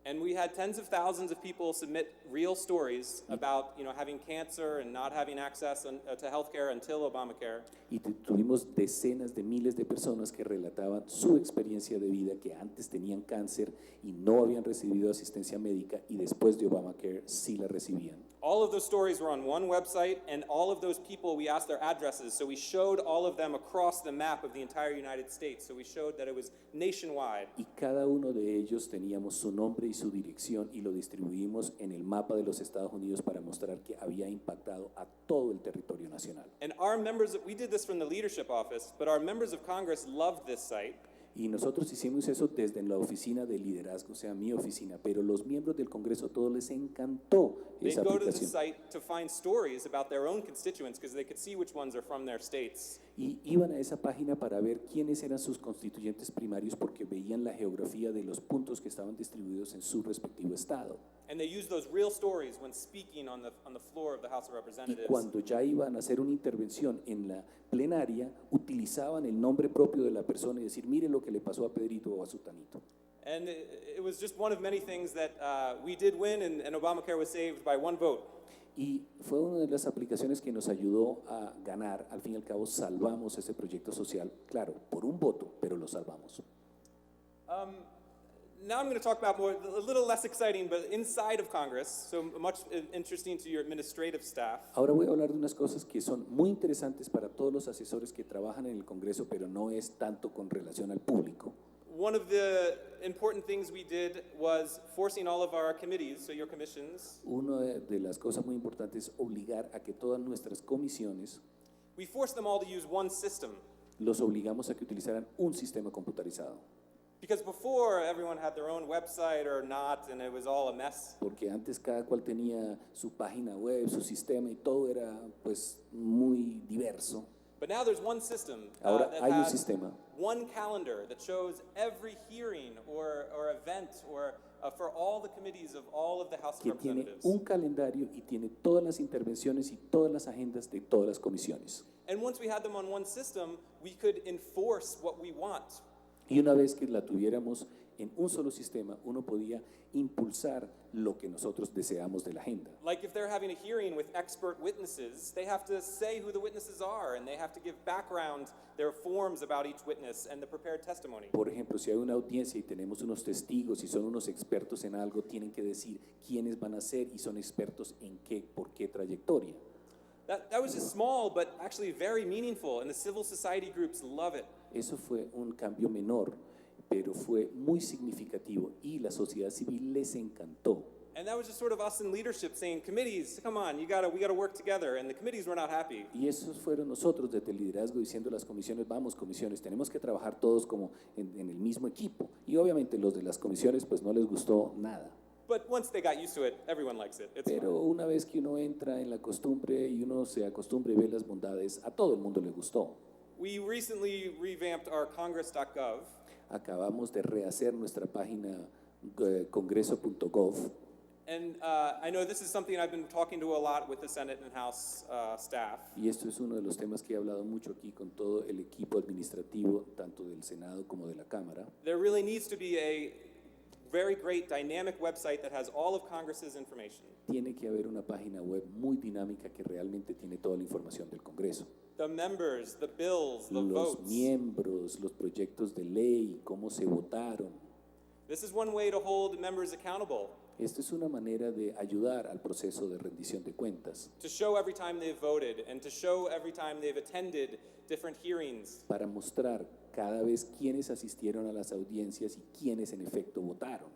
And we had tens of thousands of people submit real stories about, having cancer and not having access to healthcare until Obamacare. Y tuvimos decenas de miles de personas que relataban su experiencia de vida, que antes tenían cáncer y no habían recibido asistencia médica y después de Obamacare sí la recibían. All of those stories were on one website, and all of those people, we asked their addresses, so we showed all of them across the map of the entire United States. So we showed that it was nationwide. Y cada uno de ellos teníamos su nombre y su dirección y lo distribuimos en el mapa de los Estados Unidos para mostrar que había impactado a todo el territorio nacional. And our members, we did this from the leadership office, but our members of Congress loved this site. Y nosotros hicimos eso desde la oficina de liderazgo, o sea, mi oficina, pero los miembros del Congreso, todos les encantó They'd esa go to the aplicación. site to find stories about their own constituents because they could see which ones are from their states. Y iban a esa página para ver quiénes eran sus constituyentes primarios porque veían la geografía de los puntos que estaban distribuidos en su respectivo estado. And they used those real stories when speaking on the floor of the House of Y Representatives. cuando ya iban a hacer una intervención en la plenaria, utilizaban el nombre propio de la persona y decir, mire lo que le pasó a Pedrito o a Sutanito. And it was just one of many things that we did win, and Obamacare was saved by one vote. Y fue una de las aplicaciones que nos ayudó a ganar. Al fin y al cabo, salvamos ese proyecto social, claro, por un voto, pero lo salvamos. Now I'm going to talk about a little less exciting, but inside of Congress, so much interesting to your administrative staff. Ahora voy a hablar de unas cosas que son muy interesantes para todos los asesores que trabajan en el Congreso, pero no es tanto con relación al público. One of the important things we did was forcing all of our committees, so your commissions, Una de las cosas muy importantes es obligar a que todas nuestras comisiones we forced them all to use one system. los obligamos a que utilizaran un sistema computarizado. Because before, everyone had their own website or not, and it was all a mess. Porque antes cada cual tenía su página web, su sistema y todo era pues muy diverso. But now there's one system Ahora that hay un has sistema one calendar that shows every hearing or event or for all the committees of all of the House of que tiene Representatives. un calendario y tiene todas las intervenciones y todas las agendas de todas las comisiones. And once we had them on one system, we could enforce what we want. Y una vez que la tuviéramos en un solo sistema, uno podía impulsar lo que nosotros deseamos de la agenda. Like if they're having a hearing with expert witnesses, they have to say who the witnesses are, and they have to give background, their forms about each witness and the prepared testimony. Por ejemplo, si hay una audiencia y tenemos unos testigos y son unos expertos en algo, tienen que decir quiénes van a ser y son expertos en qué, por qué trayectoria. That was just small, but actually very meaningful, and the civil society groups love it. Eso fue un cambio menor, pero fue muy significativo y la sociedad civil les encantó. And that was just sort of us in leadership saying, committees, come on, we gotta work together, and the committees were not happy. Y esos fueron nosotros desde el liderazgo diciendo a las comisiones, vamos comisiones, tenemos que trabajar todos como en el mismo equipo. Y obviamente los de las comisiones pues no les gustó nada. But once they got used to it, everyone likes it. It's Pero fine. una vez que uno entra en la costumbre y uno se acostumbra y ve las bondades, a todo el mundo le gustó. We recently revamped our congress.gov, Acabamos de rehacer nuestra página congreso.gov. and I know this is something I've been talking to a lot with the Senate and House staff. Y esto es uno de los temas que he hablado mucho aquí con todo el equipo administrativo, tanto del Senado como de la Cámara. There really needs to be a very great dynamic website that has all of Congress's information. Tiene que haber una página web muy dinámica que realmente tiene toda la información del Congreso. The members, the bills, the Los votes. miembros, los proyectos de ley, cómo se votaron. This is one way to hold members accountable, Esta es una manera de ayudar al proceso de rendición de cuentas, to show every time they've voted and to show every time they've attended different hearings. para mostrar cada vez quiénes asistieron a las audiencias y quiénes en efecto votaron.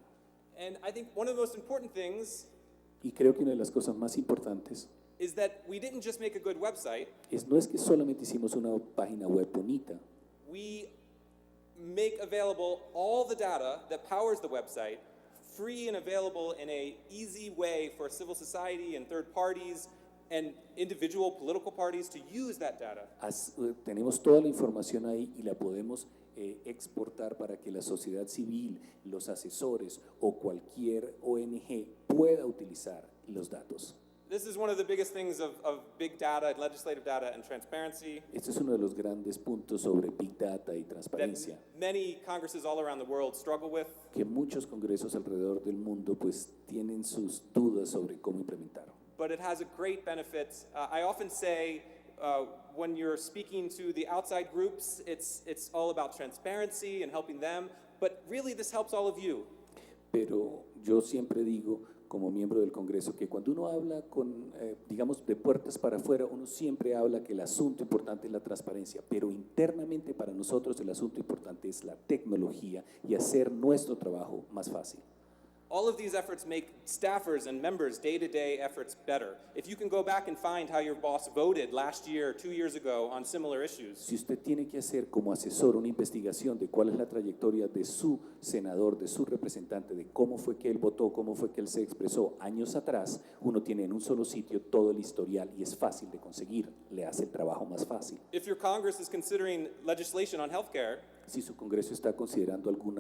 And I think one of the most important things Y creo que una de las cosas más importantes is that we didn't just make a good website, no es que solamente hicimos una página web bonita, we make available all the data that powers the website, free and available in a easy way for civil society and third parties and individual political parties to use that data. Tenemos toda la información ahí y la podemos exportar para que la sociedad civil, los asesores o cualquier ONG pueda utilizar los datos. This is one of the biggest things of big data, legislative data, and transparency Este es uno de los grandes puntos sobre Big Data y that transparencia many Congresses all around the world struggle with. que muchos congresos alrededor del mundo pues tienen sus dudas sobre cómo implementar. But it has a great benefit. I often say when you're speaking to the outside groups, it's all about transparency and helping them, but really this helps all of you. Pero yo siempre digo, como miembro del Congreso, que cuando uno habla digamos, de puertas para afuera, uno siempre habla que el asunto importante es la transparencia, pero internamente para nosotros el asunto importante es la tecnología y hacer nuestro trabajo más fácil. All of these efforts make staffers and members' day-to-day efforts better. If you can go back and find how your boss voted last year, 2 years ago on similar issues, Si usted tiene que hacer como asesor una investigación de cuál es la trayectoria de su senador, de su representante, de cómo fue que él votó, cómo fue que él se expresó años atrás, uno tiene en un solo sitio todo el historial y es fácil de conseguir, le hace el trabajo más fácil. if your Congress is considering legislation on healthcare, Si su Congreso está considerando algún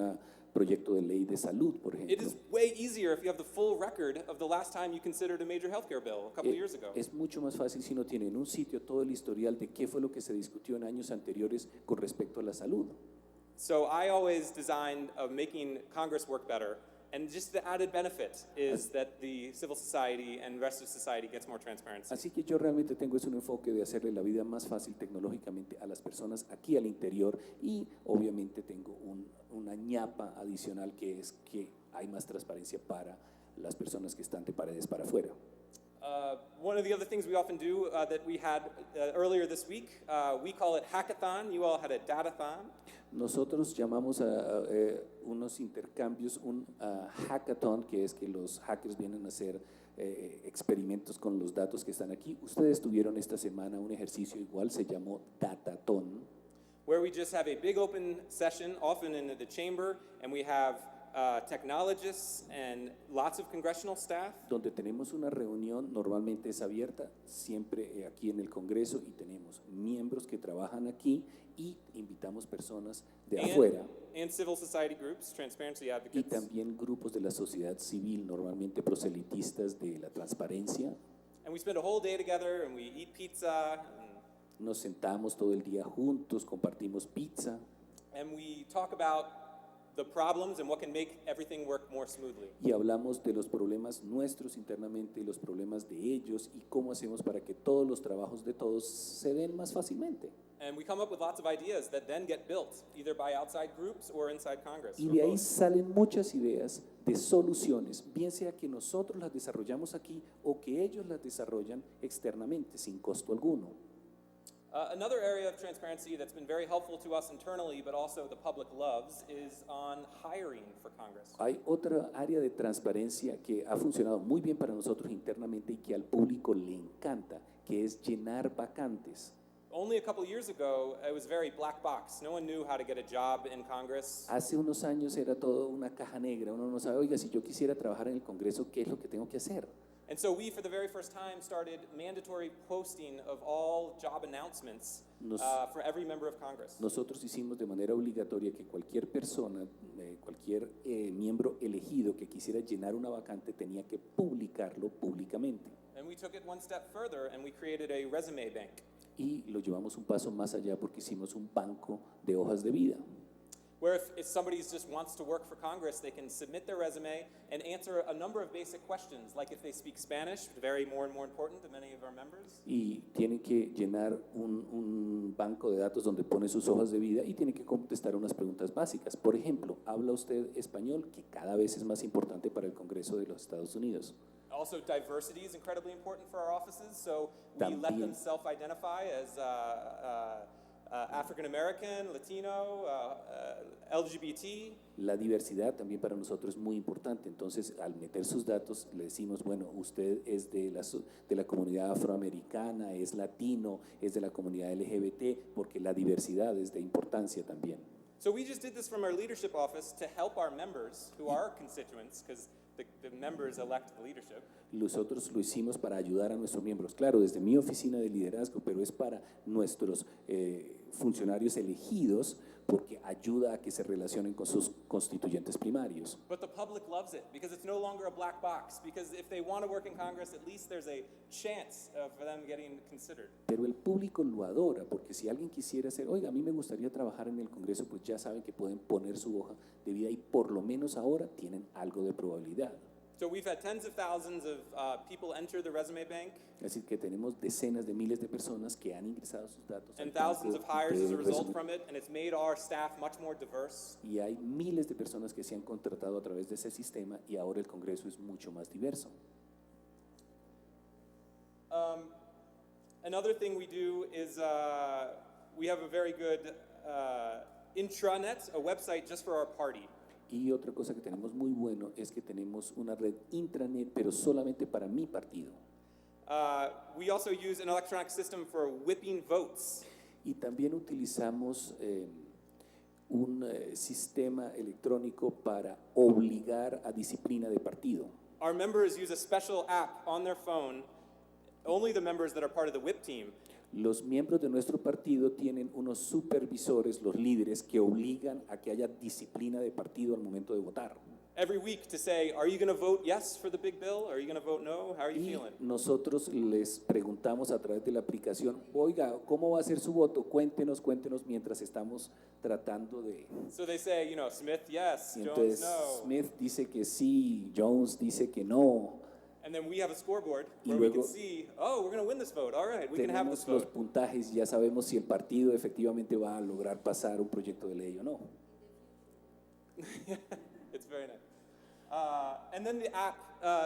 proyecto de ley de salud, por it ejemplo, is way easier if you have the full record of the last time you considered a major healthcare bill a couple of years ago. es mucho más fácil si uno tiene en un sitio todo el historial de qué fue lo que se discutió en años anteriores con respecto a la salud. So I always designed of making Congress work better, and just the added benefit is that the civil society and rest of society gets more transparency. Así que yo realmente tengo un enfoque de hacerle la vida más fácil tecnológicamente a las personas aquí al interior y obviamente tengo una ñapa adicional que es que hay más transparencia para las personas que están de paredes para afuera. One of the other things we often do that we had earlier this week, we call it hackathon. You all had a datathon. Nosotros llamamos a unos intercambios un hackathon, que es que los hackers vienen a hacer experimentos con los datos que están aquí. Ustedes tuvieron esta semana un ejercicio igual, se llamó Datathon, Where we just have a big open session, often in the chamber, and we have technologists and lots of congressional staff. donde tenemos una reunión, normalmente es abierta, siempre aquí en el Congreso, y tenemos miembros que trabajan aquí y invitamos personas de afuera And civil society groups, transparency y advocates. también grupos de la sociedad civil, normalmente proselitistas de la transparencia. And we spend a whole day together and we eat pizza Nos sentamos todo el día juntos, compartimos pizza and we talk about the problems and what can make everything work more smoothly. y hablamos de los problemas nuestros internamente y los problemas de ellos y cómo hacemos para que todos los trabajos de todos se den más fácilmente. And we come up with lots of ideas that then get built, either by outside groups or inside Congress. Y or de ahí both. salen muchas ideas de soluciones, bien sea que nosotros las desarrollamos aquí o que ellos las desarrollan externamente sin costo alguno. Another area of transparency that's been very helpful to us internally, but also the public loves, is on hiring for Congress. Hay otra área de transparencia que ha funcionado muy bien para nosotros internamente y que al público le encanta, que es llenar vacantes. Only a couple years ago, it was very black box. No one knew how to get a job in Congress. Hace unos años era todo una caja negra, uno no sabe, oiga, si yo quisiera trabajar en el Congreso, ¿qué es lo que tengo que hacer? And so we, for the very first time, started mandatory posting of all job announcements for every member of Congress. Nosotros hicimos de manera obligatoria que cualquier persona, cualquier miembro elegido que quisiera llenar una vacante tenía que publicarlo públicamente. And we took it one step further and we created a resume bank, Y lo llevamos un paso más allá porque hicimos un banco de hojas de vida. where if somebody just wants to work for Congress, they can submit their resume and answer a number of basic questions, like if they speak Spanish, very more and more important to many of our members. Y tienen que llenar un banco de datos donde pone sus hojas de vida y tienen que contestar unas preguntas básicas. Por ejemplo, ¿habla usted español? Que cada vez es más importante para el Congreso de los Estados Unidos. Also, diversity is incredibly important for our offices, so we let them También. self-identify as African American, Latino, LGBT. La diversidad también para nosotros es muy importante. Entonces, al meter sus datos, le decimos, bueno, usted es de la comunidad afroamericana, es latino, es de la comunidad LGBT, porque la diversidad es de importancia también. So we just did this from our leadership office to help our members, who are our constituents, because the members elect the leadership. Nosotros lo hicimos para ayudar a nuestros miembros, claro, desde mi oficina de liderazgo, pero es para nuestros funcionarios elegidos porque ayuda a que se relacionen con sus constituyentes primarios. But the public loves it because it's no longer a black box. Because if they want to work in Congress, at least there's a chance for them getting considered. Pero el público lo adora porque si alguien quisiera hacer, oiga, a mí me gustaría trabajar en el Congreso, pues ya saben que pueden poner su hoja de vida y por lo menos ahora tienen algo de probabilidad. So we've had tens of thousands of people enter the resume bank, Es decir, que tenemos decenas de miles de personas que han ingresado sus datos al and thousands of banco hires as a de result resumen. from it, and it's made our staff much more diverse. Y hay miles de personas que se han contratado a través de ese sistema y ahora el Congreso es mucho más diverso. Another thing we do is we have a very good intranet, a website just for our party. Y otra cosa que tenemos muy bueno es que tenemos una red intranet, pero solamente para mi partido. We also use an electronic system for whipping votes. Y también utilizamos un sistema electrónico para obligar a disciplina de partido. Our members use a special app on their phone, only the members that are part of the whip team. Los miembros de nuestro partido tienen unos supervisores, los líderes, que obligan a que haya disciplina de partido al momento de votar. Every week to say, are you going to vote yes for the big bill? Are you going to vote no? How are you Y feeling? nosotros les preguntamos a través de la aplicación, oiga, ¿cómo va a ser su voto? Cuéntenos mientras estamos tratando de... So they say, Smith, yes, Y Jones, entonces no. Smith dice que sí, Jones dice que no. And then we have a scoreboard Y where we luego can see, oh, we're going to win this vote. All right, we can have this Tenemos los vote. puntajes y ya sabemos si el partido efectivamente va a lograr pasar un proyecto de ley o no. It's very nice. And then the app,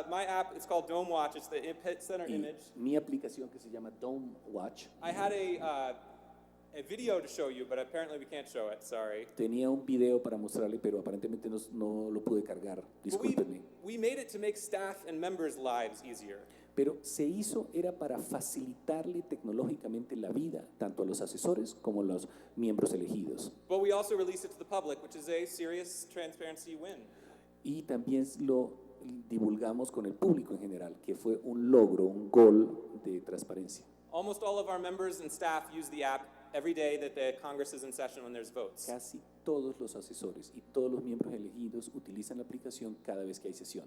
my app, it's called Dome Watch. It's the center Y image. mi aplicación que se llama Dome Watch I had a video to show you, but apparently we can't show it. Sorry. tenía un video para mostrarle, pero aparentemente no lo pude cargar, But discúlpenme. we made it to make staff and members' lives easier. Pero se hizo, era para facilitarle tecnológicamente la vida, tanto a los asesores como a los miembros elegidos. But we also released it to the public, which is a serious transparency win. Y también lo divulgamos con el público en general, que fue un logro, un gol de transparencia. Almost all of our members and staff use the app every day that the Congress is in session when there's votes. Casi todos los asesores y todos los miembros elegidos utilizan la aplicación cada vez que hay sesión.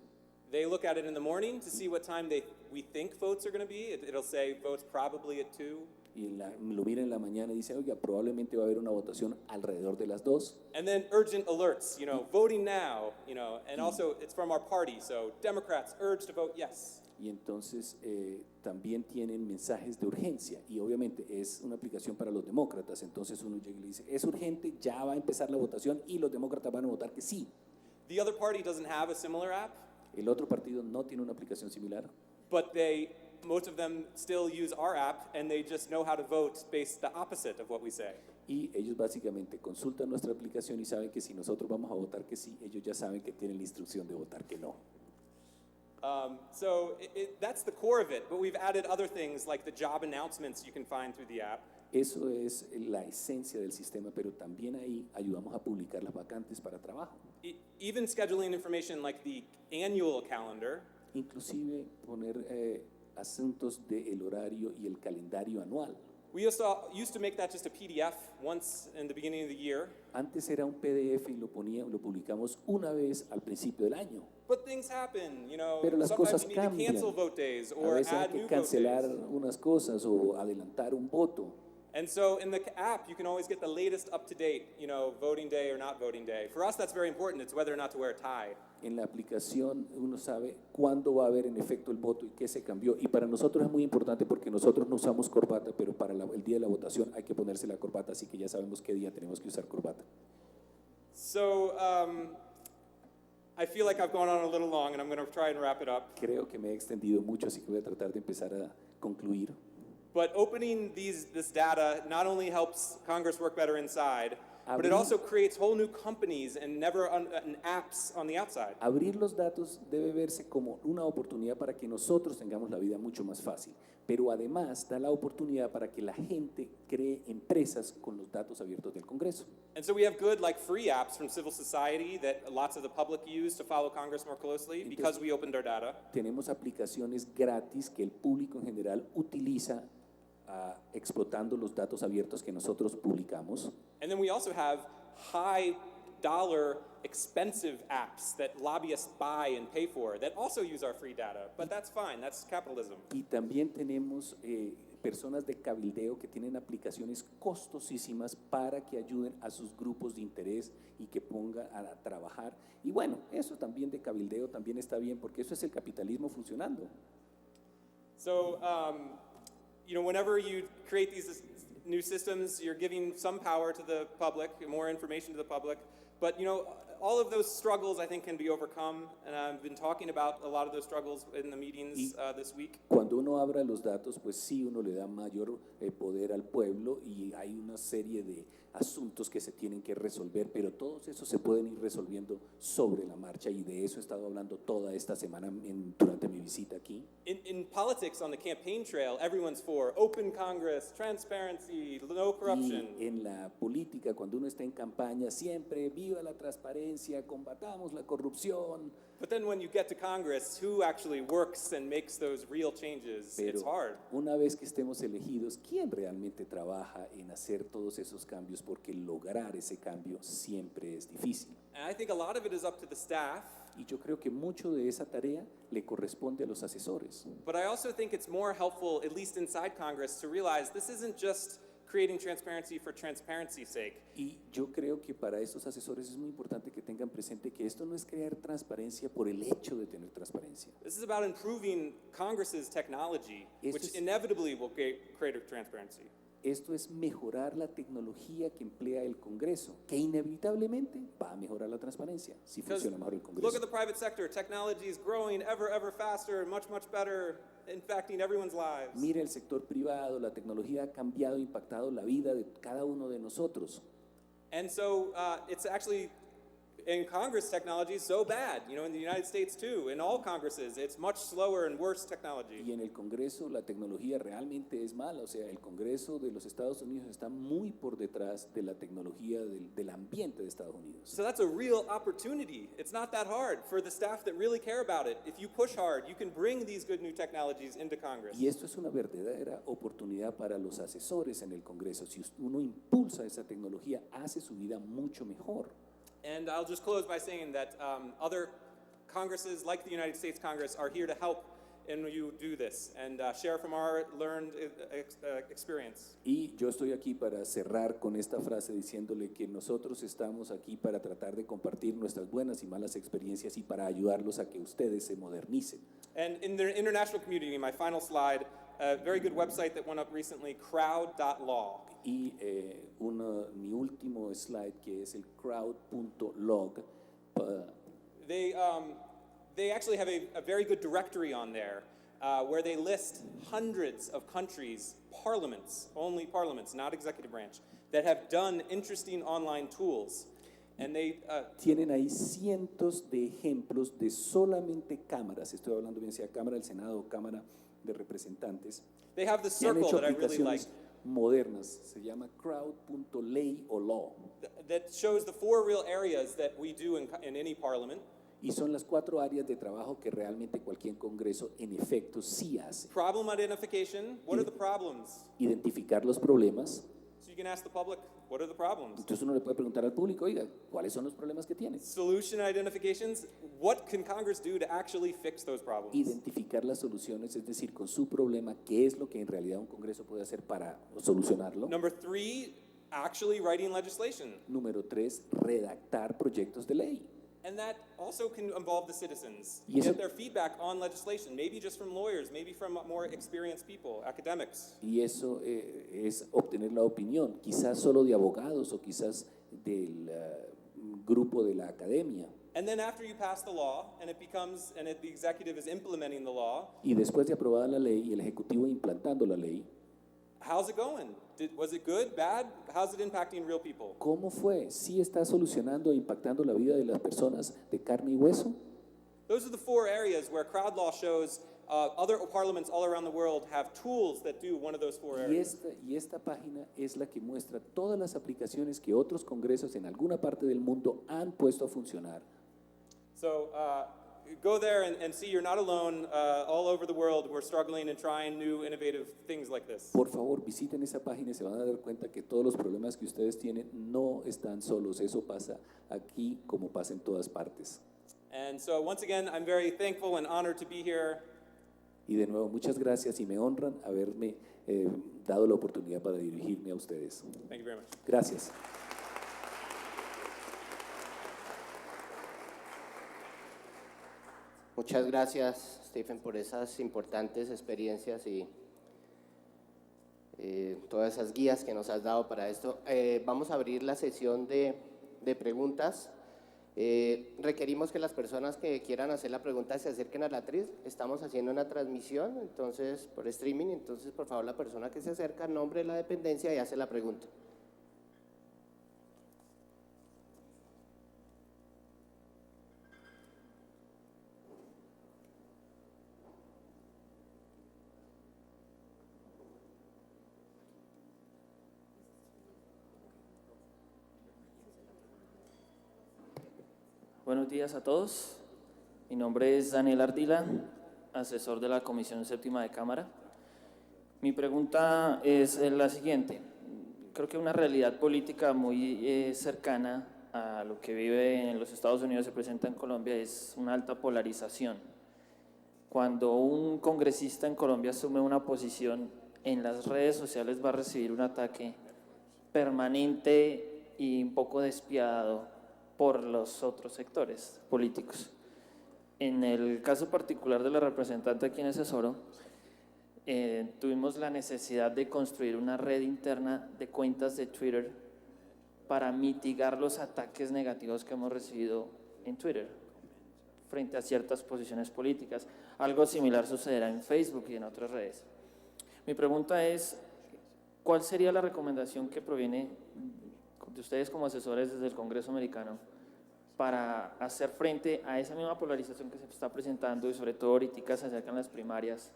They look at it in the morning to see what time we think votes are going to be. It'll say votes probably at 2. Y lo miran en la mañana y dicen, oiga, probablemente va a haber una votación alrededor de las 2. And then urgent alerts, voting now, and also it's from our party, so Democrats urge to vote yes. Y entonces también tienen mensajes de urgencia. Y obviamente es una aplicación para los demócratas. Entonces uno llega y le dice, es urgente, ya va a empezar la votación y los demócratas van a votar que sí. The other party doesn't have a similar app, El otro partido no tiene una aplicación similar, but most of them still use our app, and they just know how to vote based the opposite of what we say. y ellos básicamente consultan nuestra aplicación y saben que si nosotros vamos a votar que sí, ellos ya saben que tienen la instrucción de votar que no. So that's the core of it, but we've added other things like the job announcements you can find through the app. Eso es la esencia del sistema, pero también ahí ayudamos a publicar las vacantes para trabajo. Even scheduling information like the annual calendar, Inclusive poner asuntos del horario y el calendario anual. we used to make that just a PDF once in the beginning of the year. Antes era un PDF y lo publicamos una vez al principio del año. But things happen, Pero las sometimes cosas you need to cambian. cancel vote days A or veces hay add que new vote cancelar days. unas cosas o adelantar un voto. And so in the app, you can always get the latest up-to-date, voting day or not voting day. For us, that's very important. It's whether or not to wear a tie. En la aplicación uno sabe cuándo va a haber en efecto el voto y qué se cambió. Y para nosotros es muy importante porque nosotros no usamos corbata, pero para el día de la votación hay que ponerse la corbata, así que ya sabemos qué día tenemos que usar corbata. So I feel like I've gone on a little long, and I'm going to try and wrap it up. Creo que me he extendido mucho, así que voy a tratar de empezar a concluir. But opening this data not only helps Congress work better inside, but it Abril- also creates whole new companies and apps on the outside. Abrir los datos debe verse como una oportunidad para que nosotros tengamos la vida mucho más fácil, pero además da la oportunidad para que la gente cree empresas con los datos abiertos del Congreso. And so we have good, free apps from civil society that lots of the public use to follow Congress more closely because we opened our data. Tenemos aplicaciones gratis que el público en general utiliza explotando los datos abiertos que nosotros publicamos. And then we also have high multi-dollar expensive apps that lobbyists buy and pay for that also use our free data, but that's fine, that's capitalism. Y también tenemos personas de cabildeo que tienen aplicaciones costosísimas para que ayuden a sus grupos de interés y que pongan a trabajar. Y bueno, eso también de cabildeo también está bien porque eso es el capitalismo funcionando. So, whenever you create these new systems, you're giving some power to the public, more information to the public, but all of those struggles I think can be overcome, and I've been talking about a lot of those struggles in the meetings this week. Cuando uno abra los datos, pues sí, uno le da mayor poder al pueblo y hay una serie de asuntos que se tienen que resolver, pero todos esos se pueden ir resolviendo sobre la marcha y de eso he estado hablando toda esta semana durante mi visita aquí. In politics, on the campaign trail, everyone's for open Congress, transparency, no corruption. Y en la política, cuando uno está en campaña, siempre viva la transparencia, combatamos la corrupción. But then when you get to Congress, who actually works and makes those real changes? It's hard. Una vez que estemos elegidos, ¿quién realmente trabaja en hacer todos esos cambios? Porque lograr ese cambio siempre es difícil. And I think a lot of it is up to the staff. Y yo creo que mucho de esa tarea le corresponde a los asesores. But I also think it's more helpful, at least inside Congress, to realize this isn't just creating transparency for transparency's sake. Y yo creo que para estos asesores es muy importante que tengan presente que esto no es crear transparencia por el hecho de tener transparencia. This is about improving Congress's technology, which inevitably will create transparency. Esto es mejorar la tecnología que emplea el Congreso, que inevitablemente va a mejorar la transparencia si funciona mejor el Congreso. Look at the private sector. Technology is growing ever faster and much better, impacting everyone's lives. Mira el sector privado, la tecnología ha cambiado, impactado la vida de cada uno de nosotros. And so it's actually, in Congress, technology is so bad, in the United States too, in all Congresses, it's much slower and worse technology. Y en el Congreso la tecnología realmente es mala, o sea, el Congreso de los Estados Unidos está muy por detrás de la tecnología del ambiente de Estados Unidos. So that's a real opportunity. It's not that hard for the staff that really care about it. If you push hard, you can bring these good new technologies into Congress. Y esto es una verdadera oportunidad para los asesores en el Congreso. Si uno impulsa esa tecnología, hace su vida mucho mejor. And I'll just close by saying that other Congresses, like the United States Congress, are here to help when you do this and share from our learned experience. Y yo estoy aquí para cerrar con esta frase diciéndole que nosotros estamos aquí para tratar de compartir nuestras buenas y malas experiencias y para ayudarlos a que ustedes se modernicen. And in the international community, my final slide, a very good website that went up recently, crowd.law. Y mi último slide, que es el crowd.log. They actually have a very good directory on there where they list hundreds of countries, parliaments, only parliaments, not executive branch, that have done interesting online tools. And they Tienen ahí cientos de ejemplos de solamente cámaras, estoy hablando bien sea Cámara del Senado o Cámara de Representantes, they have the que han circle hecho that I really like aplicaciones modernas, se llama crowd.lay o law, that shows the 4 real areas that we do in any parliament. y son las 4 áreas de trabajo que realmente cualquier congreso en efecto sí hace. Problem identification, what are the problems? Identificar los problemas. So you can ask the public, what are the problems? Entonces uno le puede preguntar al público, oiga, ¿cuáles son los problemas que tiene? Solution identifications, what can Congress do to actually fix those problems? Identificar las soluciones, es decir, con su problema, qué es lo que en realidad un congreso puede hacer para solucionarlo. Number 3, actually writing legislation. Número 3, redactar proyectos de ley. And that also can involve the citizens. Y eso- Get their feedback on legislation, maybe just from lawyers, maybe from more experienced people, academics. Y eso es obtener la opinión, quizás solo de abogados o quizás del grupo de la academia. And then after you pass the law and if the executive is implementing the law, Y después de aprobada la ley y el ejecutivo implantando la ley, how's it going? Was it good, bad? How's it impacting real people? ¿cómo fue? ¿Sí está solucionando e impactando la vida de las personas de carne y hueso? Those are the 4 areas where crowd law shows other parliaments all around the world have tools that do one of those 4 areas. Y esta página es la que muestra todas las aplicaciones que otros congresos en alguna parte del mundo han puesto a funcionar. So go there and see you're not alone. All over the world, we're struggling and trying new, innovative things like this. Por favor, visiten esa página y se van a dar cuenta que todos los problemas que ustedes tienen no están solos. Eso pasa aquí como pasa en todas partes. And so once again, I'm very thankful and honored to be here. Y de nuevo, muchas gracias y me honran haberme dado la oportunidad para dirigirme a ustedes. Thank you very much. Gracias. Muchas gracias, Stephen, por esas importantes experiencias y todas esas guías que nos has dado para esto. Vamos a abrir la sesión de preguntas. Requerimos que las personas que quieran hacer la pregunta se acerquen a la atriz. Estamos haciendo una transmisión, entonces, por streaming, entonces, por favor, la persona que se acerca, nombre la dependencia y hace la pregunta. Buenos días a todos. Mi nombre es Daniel Ardila, asesor de la Comisión Séptima de Cámara. Mi pregunta es la siguiente. Creo que una realidad política muy cercana a lo que vive en los Estados Unidos se presenta en Colombia es una alta polarización. Cuando un congresista en Colombia asume una posición en las redes sociales va a recibir un ataque permanente y un poco despiadado por los otros sectores políticos. En el caso particular de la representante a quien asesoro, tuvimos la necesidad de construir una red interna de cuentas de Twitter para mitigar los ataques negativos que hemos recibido en Twitter frente a ciertas posiciones políticas. Algo similar sucederá en Facebook y en otras redes. Mi pregunta es, ¿cuál sería la recomendación que proviene de ustedes como asesores desde el Congreso americano para hacer frente a esa misma polarización que se está presentando y sobre todo ahorita se acercan las primarias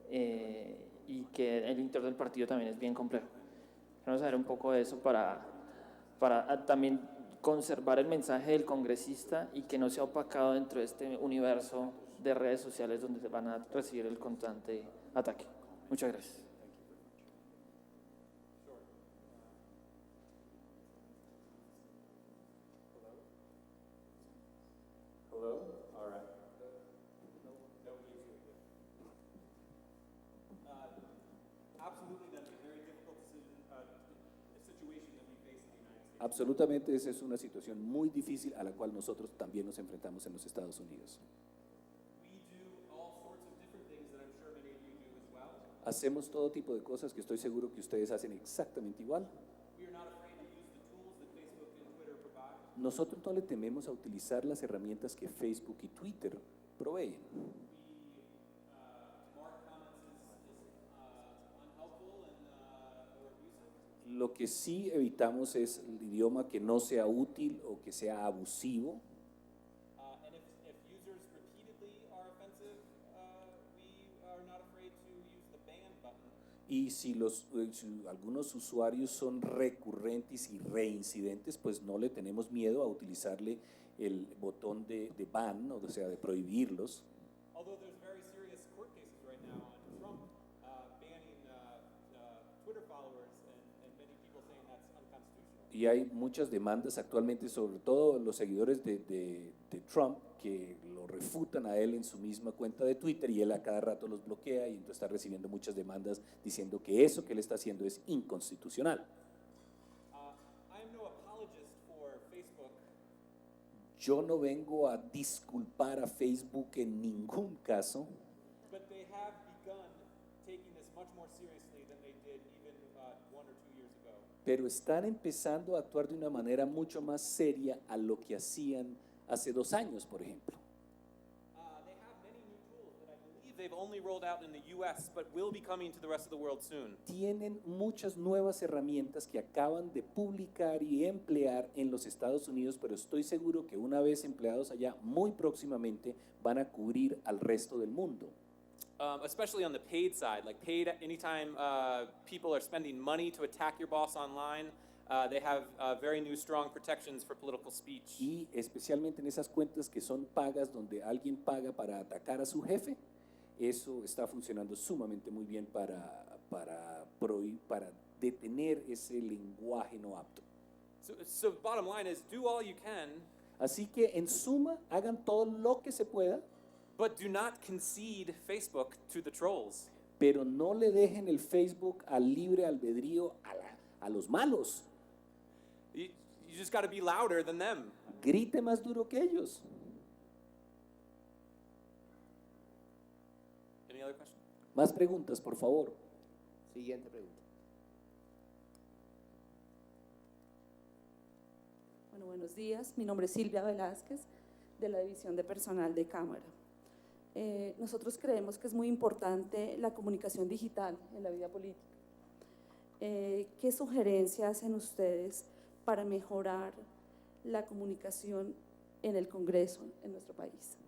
y que el interior del partido también es bien complejo? Queremos saber un poco de eso para también conservar el mensaje del congresista y que no sea opacado dentro de este universo de redes sociales donde se van a recibir el constante ataque. Muchas gracias. Absolutamente, esa es una situación muy difícil a la cual nosotros también nos enfrentamos en los Estados Unidos. Hacemos todo tipo de cosas que estoy seguro que ustedes hacen exactamente igual. Nosotros no le tememos a utilizar las herramientas que Facebook y Twitter proveen. Lo que sí evitamos es el idioma que no sea útil o que sea abusivo. Y si algunos usuarios son recurrentes y reincidentes, pues no le tenemos miedo a utilizarle el botón de ban, o sea, de prohibirlos. Y hay muchas demandas actualmente, sobre todo los seguidores de Trump, que lo refutan a él en su misma cuenta de Twitter y él a cada rato los bloquea y entonces está recibiendo muchas demandas diciendo que eso que él está haciendo es inconstitucional. Yo no vengo a disculpar a Facebook en ningún caso. Pero están empezando a actuar de una manera mucho más seria a lo que hacían hace 2 años, por ejemplo. Tienen muchas nuevas herramientas que acaban de publicar y emplear en los Estados Unidos, pero estoy seguro que una vez empleados allá, muy próximamente van a cubrir al resto del mundo. Especially on the paid side, like paid anytime people are spending money to attack your boss online, They have very new strong protections for political speech. Y especialmente en esas cuentas que son pagas, donde alguien paga para atacar a su jefe, eso está funcionando sumamente muy bien para detener ese lenguaje no apto. So bottom line is, do all you can, Así que en suma, hagan todo lo que se pueda, but do not concede Facebook to the trolls. pero no le dejen el Facebook al libre albedrío a los malos. You just got to be louder than them. Grite más duro que ellos. Any other questions? Más preguntas, por favor. Siguiente pregunta. Bueno, buenos días. Mi nombre es Silvia Velázquez, de la División de Personal de Cámara. Nosotros creemos que es muy importante la comunicación digital en la vida política. ¿Qué sugerencias hacen ustedes para mejorar la comunicación en el Congreso en nuestro país?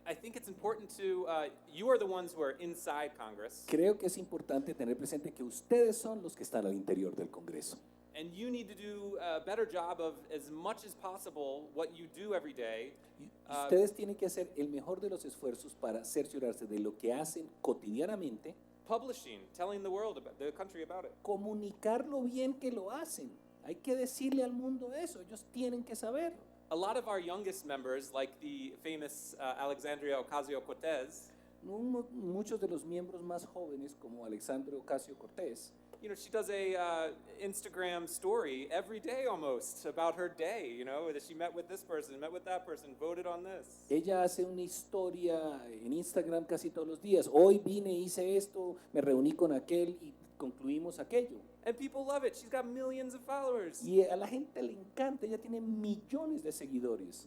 I think it's important to, you are the ones who are inside Congress, Creo que es importante tener presente que ustedes son los que están al interior del Congreso. and you need to do a better job of, as much as possible, what you do every day. Y ustedes tienen que hacer el mejor de los esfuerzos para cerciorarse de lo que hacen cotidianamente, Publishing, telling the world, about the country about it. comunicar lo bien que lo hacen. Hay que decirle al mundo eso, ellos tienen que saber. A lot of our youngest members, like the famous Alexandria Ocasio-Cortez, Muchos de los miembros más jóvenes, como Alexandre Ocasio-Cortez, you know, she does a Instagram story every day almost about her day, you know, that she met with this person, met with that person, voted on this. ella hace una historia en Instagram casi todos los días. Hoy vine, hice esto, me reuní con aquel y concluimos aquello. And people love it. She's got millions of followers. Y a la gente le encanta, ella tiene millones de seguidores.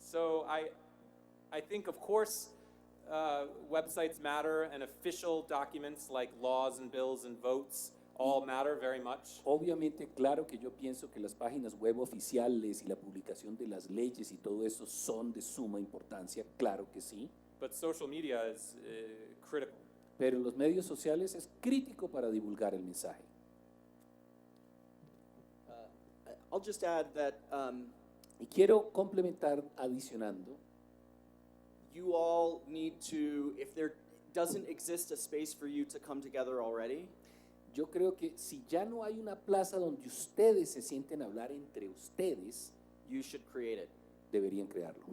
So I think, of course, websites matter, and official documents like laws and bills and votes all matter very much. Obviamente, claro que yo pienso que las páginas web oficiales y la publicación de las leyes y todo eso son de suma importancia, claro que sí. But social media is critical. Pero los medios sociales es crítico para divulgar el mensaje. I'll just add that Y quiero complementar adicionando, you all need to, if there doesn't exist a space for you to come together already, yo creo que si ya no hay una plaza donde ustedes se sienten a hablar entre ustedes, you should create it. deberían crearlo.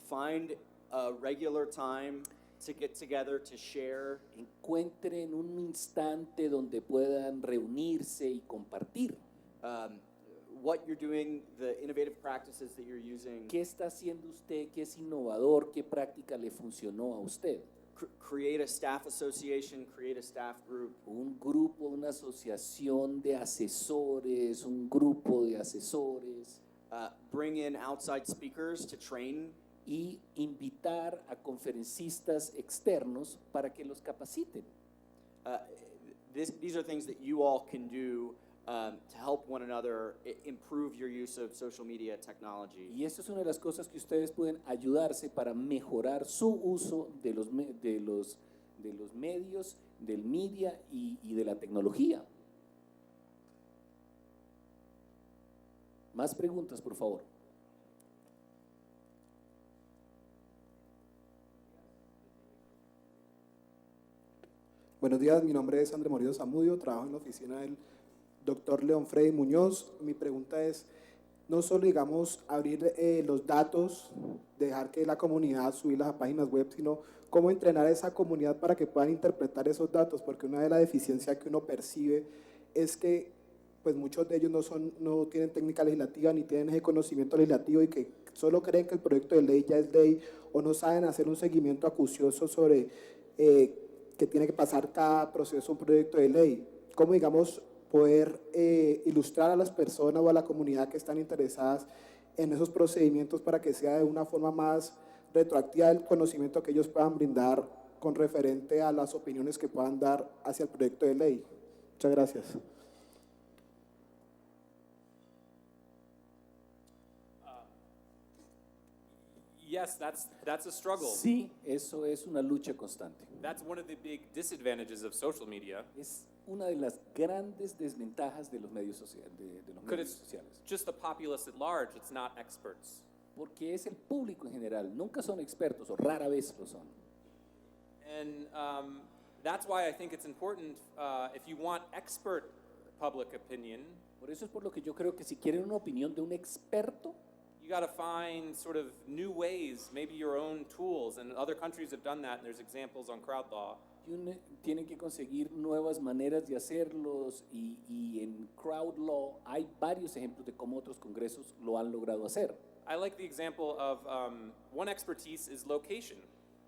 Find a regular time to get together, to share. Encuentren un instante donde puedan reunirse y compartir. What you're doing, the innovative practices that you're using. ¿Qué está haciendo usted? ¿Qué es innovador? ¿Qué práctica le funcionó a usted? Create a staff association, create a staff group. Un grupo, una asociación de asesores, un grupo de asesores. Bring in outside speakers to train. Y invitar a conferencistas externos para que los capaciten. These are things that you all can do to help one another improve your use of social media technology. Y esto es una de las cosas que ustedes pueden ayudarse para mejorar su uso de los medios, del media y de la tecnología. Más preguntas, por favor. Buenos días, mi nombre es André Morido Zamudio, trabajo en la oficina del doctor León Freddy Muñoz. Mi pregunta es, no solo, digamos, abrir los datos, dejar que la comunidad subirlas a páginas web, sino cómo entrenar a esa comunidad para que puedan interpretar esos datos, porque una de las deficiencias que uno percibe es que pues muchos de ellos no tienen técnica legislativa ni tienen ese conocimiento legislativo y que solo creen que el proyecto de ley ya es ley o no saben hacer un seguimiento acucioso sobre que tiene que pasar cada proceso un proyecto de ley. ¿Cómo, digamos, poder ilustrar a las personas o a la comunidad que están interesadas en esos procedimientos para que sea de una forma más retroactiva el conocimiento que ellos puedan brindar con referente a las opiniones que puedan dar hacia el proyecto de ley? Muchas gracias. Yes, that's a struggle. Sí, eso es una lucha constante. That's one of the big disadvantages of social media. Es una de las grandes desventajas de los medios, de los Because medios it's sociales. just the populace at large, it's not experts. Porque es el público en general, nunca son expertos o rara vez lo son. And that's why I think it's important, if you want expert public opinion, Por eso es por lo que yo creo que si quieren una opinión de un experto, you got to find sort of new ways, maybe your own tools. And other countries have done that, and there's examples on crowd law. tienen que conseguir nuevas maneras de hacerlos y en crowd law hay varios ejemplos de cómo otros congresos lo han logrado hacer. I like the example of one expertise is location.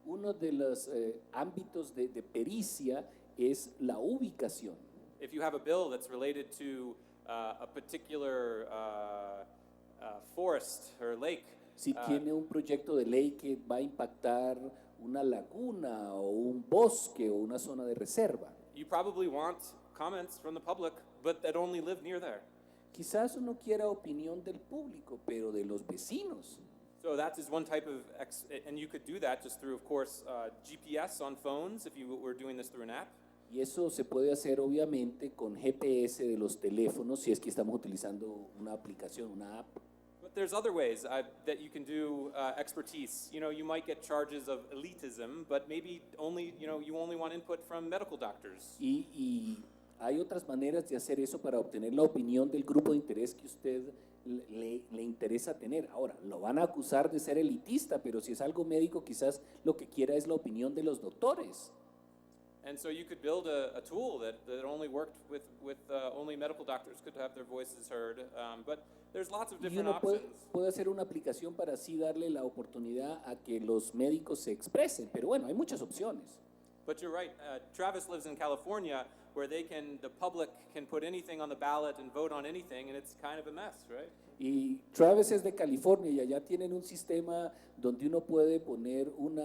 Uno de los ámbitos de pericia es la ubicación. If you have a bill that's related to a particular forest or lake, Si tiene un proyecto de ley que va a impactar una laguna o un bosque o una zona de reserva, you probably want comments from the public, but that only live near there. quizás uno quiera opinión del público, pero de los vecinos. So that is one type of, and you could do that just through, of course, GPS on phones if you were doing this through an app. Y eso se puede hacer obviamente con GPS de los teléfonos si es que estamos utilizando una aplicación, una app. But there's other ways that you can do expertise. You know, you might get charges of elitism, but maybe only, you only want input from medical doctors. Y hay otras maneras de hacer eso para obtener la opinión del grupo de interés que usted le interesa tener. Ahora, lo van a acusar de ser elitista, pero si es algo médico, quizás lo que quiera es la opinión de los doctores. And so you could build a tool that only worked with only medical doctors could have their voices heard. But there's lots of Y different uno options. puede hacer una aplicación para así darle la oportunidad a que los médicos se expresen, pero bueno, hay muchas opciones. But you're right. Travis lives in California, where the public can put anything on the ballot and vote on anything, and it's kind of a mess, right? Y Travis es de California y allá tienen un sistema donde uno puede poner un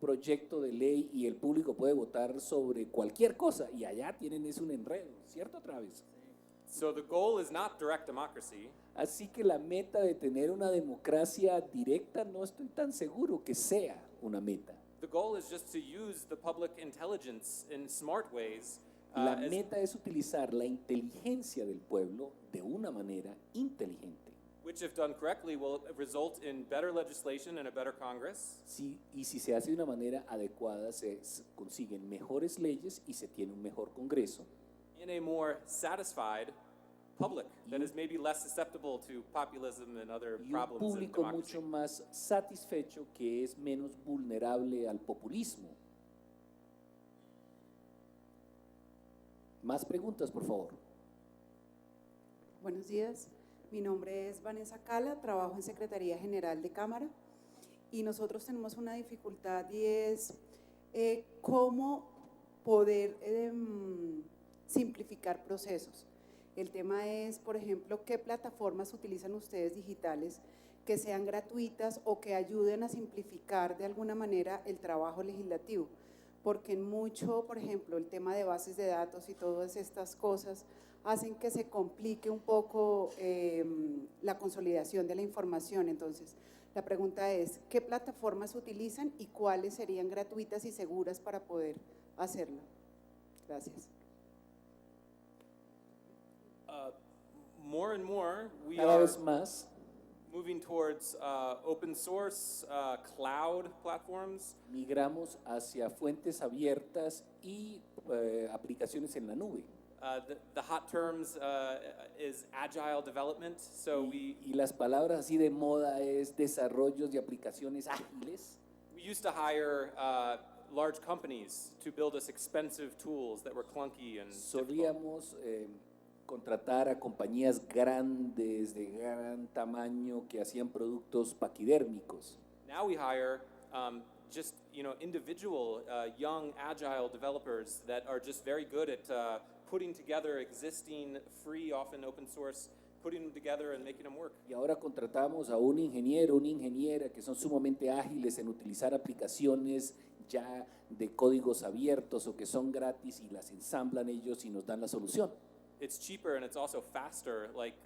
proyecto de ley y el público puede votar sobre cualquier cosa y allá tienen es un enredo, ¿cierto, Travis? So the goal is not direct democracy. Así que la meta de tener una democracia directa no estoy tan seguro que sea una meta. The goal is just to use the public intelligence in smart ways. La meta es utilizar la inteligencia del pueblo de una manera inteligente. Which, if done correctly, will result in better legislation and a better Congress. Y si se hace de una manera adecuada, se consiguen mejores leyes y se tiene un mejor Congreso. In a more satisfied public that is maybe less susceptible to populism and other Y un problems in público democracy. mucho más satisfecho que es menos vulnerable al populismo. Más preguntas, por favor. Buenos días, mi nombre es Vanessa Cala, trabajo en Secretaría General de Cámara y nosotros tenemos una dificultad y es cómo poder simplificar procesos. El tema es, por ejemplo, qué plataformas utilizan ustedes digitales que sean gratuitas o que ayuden a simplificar de alguna manera el trabajo legislativo. Porque en mucho, por ejemplo, el tema de bases de datos y todas estas cosas hacen que se complique un poco la consolidación de la información. Entonces, la pregunta es, ¿qué plataformas utilizan y cuáles serían gratuitas y seguras para poder hacerlo? Gracias. More and more, we Cada are vez más moving towards open source cloud platforms. migramos hacia fuentes abiertas y aplicaciones en la nube. The hot terms is agile development. So Y las palabras así de moda es desarrollos de aplicaciones ágiles. we used to hire large companies to build us expensive tools that were clunky and difficult. Solíamos contratar a compañías grandes, de gran tamaño, que hacían productos paquidérmicos. Now we hire just individual young agile developers that are just very good at putting together existing free, often open source, putting them together and making them work. Y ahora contratamos a un ingeniero, una ingeniera que son sumamente ágiles en utilizar aplicaciones ya de códigos abiertos o que son gratis y las ensamblan ellos y nos dan la solución. It's cheaper and it's also faster. Like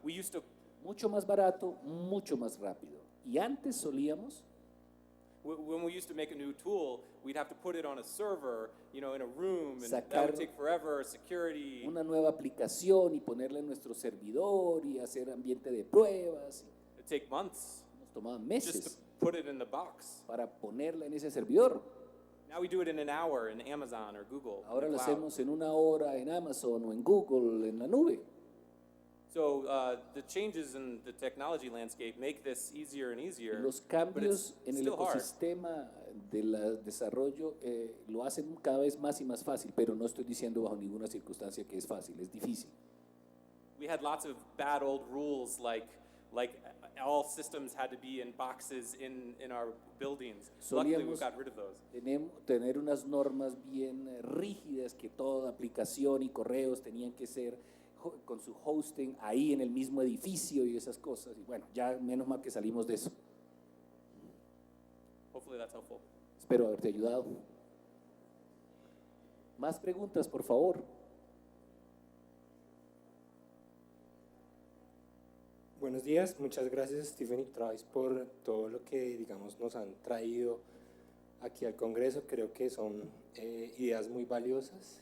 we used to Mucho más barato, mucho más rápido. Y antes solíamos When we used to make a new tool, we'd have to put it on a server, you know, in a room, and that Sacar would take forever, security. una nueva aplicación y ponerla en nuestro servidor y hacer ambiente de pruebas. It'd take months Nos tomaba just to meses put it in the box. para ponerla en ese servidor. Now we do it in an hour in Amazon or Google. in Ahora the lo cloud. hacemos en una hora en Amazon o en Google, en la nube. So the changes in the technology landscape make this easier and easier. Los but cambios it's en el still hard. ecosistema del desarrollo lo hacen cada vez más y más fácil, pero no estoy diciendo bajo ninguna circunstancia que es fácil, es difícil. We had lots of bad old rules like all systems had to be in boxes in our buildings. Luckily, we Solíamos got rid of those. tener unas normas bien rígidas que toda aplicación y correos tenían que ser con su hosting ahí en el mismo edificio y esas cosas. Y bueno, ya menos mal que salimos de eso. Hopefully that's helpful. Espero haberte ayudado. Más preguntas, por favor. Buenos días, muchas gracias Stephen y Travis por todo lo que, digamos, nos han traído aquí al Congreso. Creo que son ideas muy valiosas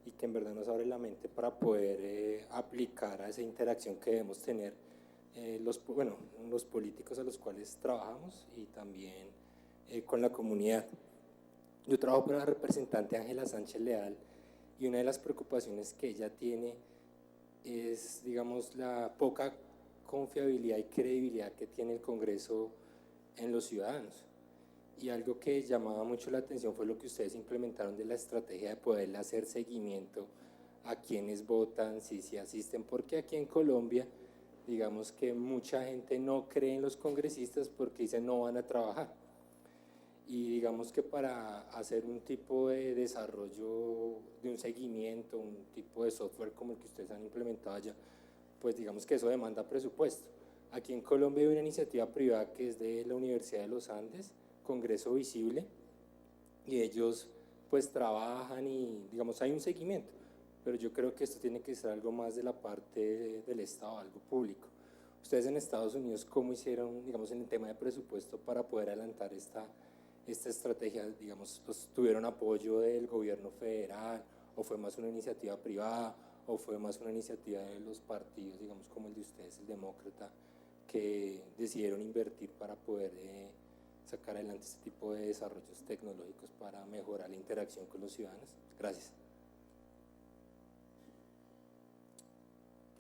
y que en verdad nos abre la mente para poder aplicar a esa interacción que debemos tener los políticos a los cuales trabajamos y también con la comunidad. Yo trabajo para la representante Ángela Sánchez Leal y una de las preocupaciones que ella tiene es, digamos, la poca confiabilidad y credibilidad que tiene el Congreso en los ciudadanos. Y algo que llamaba mucho la atención fue lo que ustedes implementaron de la estrategia de poder hacer seguimiento a quienes votan, si asisten, porque aquí en Colombia, digamos que mucha gente no cree en los congresistas porque dicen no van a trabajar. Y digamos que para hacer un tipo de desarrollo, de un seguimiento, un tipo de software como el que ustedes han implementado allá, pues digamos que eso demanda presupuesto. Aquí en Colombia hay una iniciativa privada que es de la Universidad de los Andes, Congreso Visible, y ellos pues trabajan y digamos hay un seguimiento, pero yo creo que esto tiene que ser algo más de la parte del Estado, algo público. Ustedes en Estados Unidos, ¿cómo hicieron, digamos, en el tema de presupuesto para poder adelantar esta estrategia? Digamos, ¿tuvieron apoyo del gobierno federal o fue más una iniciativa privada o fue más una iniciativa de los partidos, digamos, como el de ustedes, el demócrata, que decidieron invertir para poder sacar adelante este tipo de desarrollos tecnológicos para mejorar la interacción con los ciudadanos? Gracias.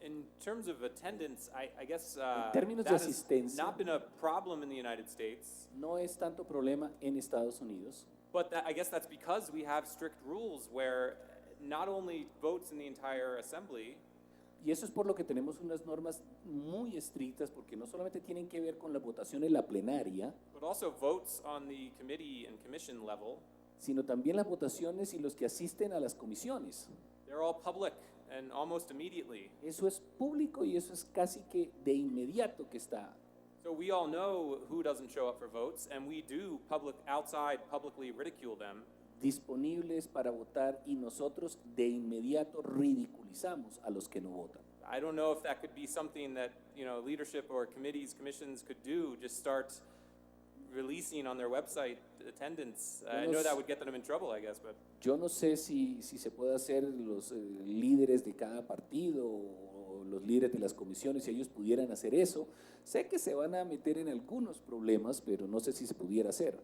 In terms of attendance, I guess En términos de that has asistencia, not been a problem in the United States, no es tanto problema en Estados Unidos, but I guess that's because we have strict rules where not only votes in the entire assembly, y eso es por lo que tenemos unas normas muy estrictas, porque no solamente tienen que ver con la votación en la plenaria, but also votes on the committee and commission level. sino también las votaciones y los que asisten a las comisiones. They're all public and almost immediately. Eso es público y eso es casi que de inmediato que está. So we all know who doesn't show up for votes, and we do publicly ridicule them. Disponibles para votar y nosotros de inmediato ridiculizamos a los que no votan. I don't know if that could be something that, you know, leadership or committees, commissions could do, just start releasing on their website attendance. I know that would get them in trouble, I guess, but Yo no sé si se puede hacer los líderes de cada partido o los líderes de las comisiones, si ellos pudieran hacer eso. Sé que se van a meter en algunos problemas, pero no sé si se pudiera hacer.